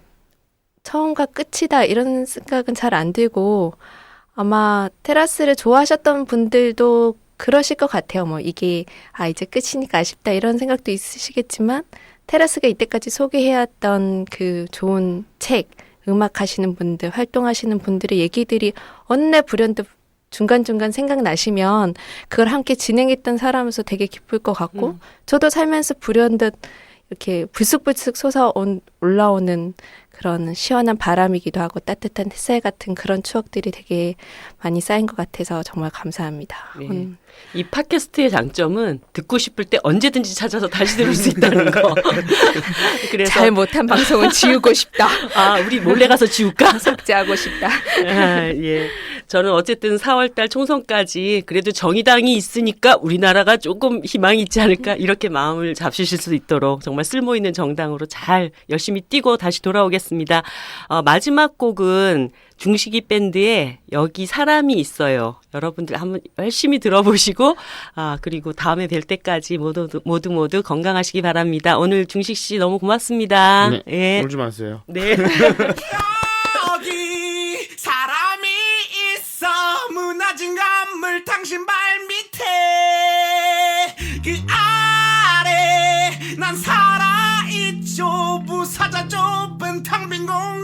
처음과 끝이다 이런 생각은 잘 안 들고 아마 테라스를 좋아하셨던 분들도 그러실 것 같아요. 이게 이제 끝이니까 아쉽다 이런 생각도 있으시겠지만 테라스가 이때까지 소개해왔던 그 좋은 책, 음악 하시는 분들, 활동하시는 분들의 얘기들이 어느 날 불현듯 중간중간 생각나시면 그걸 함께 진행했던 사람으로서 되게 기쁠 것 같고 저도 살면서 불현듯 이렇게 불쑥불쑥 올라오는 그런 시원한 바람이기도 하고 따뜻한 햇살 같은 그런 추억들이 되게 많이 쌓인 것 같아서 정말 감사합니다. 네. 이 팟캐스트의 장점은 듣고 싶을 때 언제든지 찾아서 다시 들을 수 있다는 거. 그래서 잘 못한 방송은 지우고 싶다. 우리 몰래 가서 지울까? 삭제하고 싶다. 예. 저는 어쨌든 4월달 총선까지 그래도 정의당이 있으니까 우리나라가 조금 희망이 있지 않을까 이렇게 마음을 잡수실 수 있도록 정말 쓸모 있는 정당으로 잘 열심히 뛰고 다시 돌아오겠습니다. 마지막 곡은 중식이 밴드의 여기 사람이 있어요. 여러분들 한번 열심히 들어보시고 그리고 다음에 뵐 때까지 모두 건강하시기 바랍니다. 오늘 중식 씨 너무 고맙습니다. 네, 예. 울지 마세요. 네. 여기 사람이 있어 무너진 건물 당신 발 밑에 그 아래 난 살아있죠 부사자 좁은 텅 빈 공간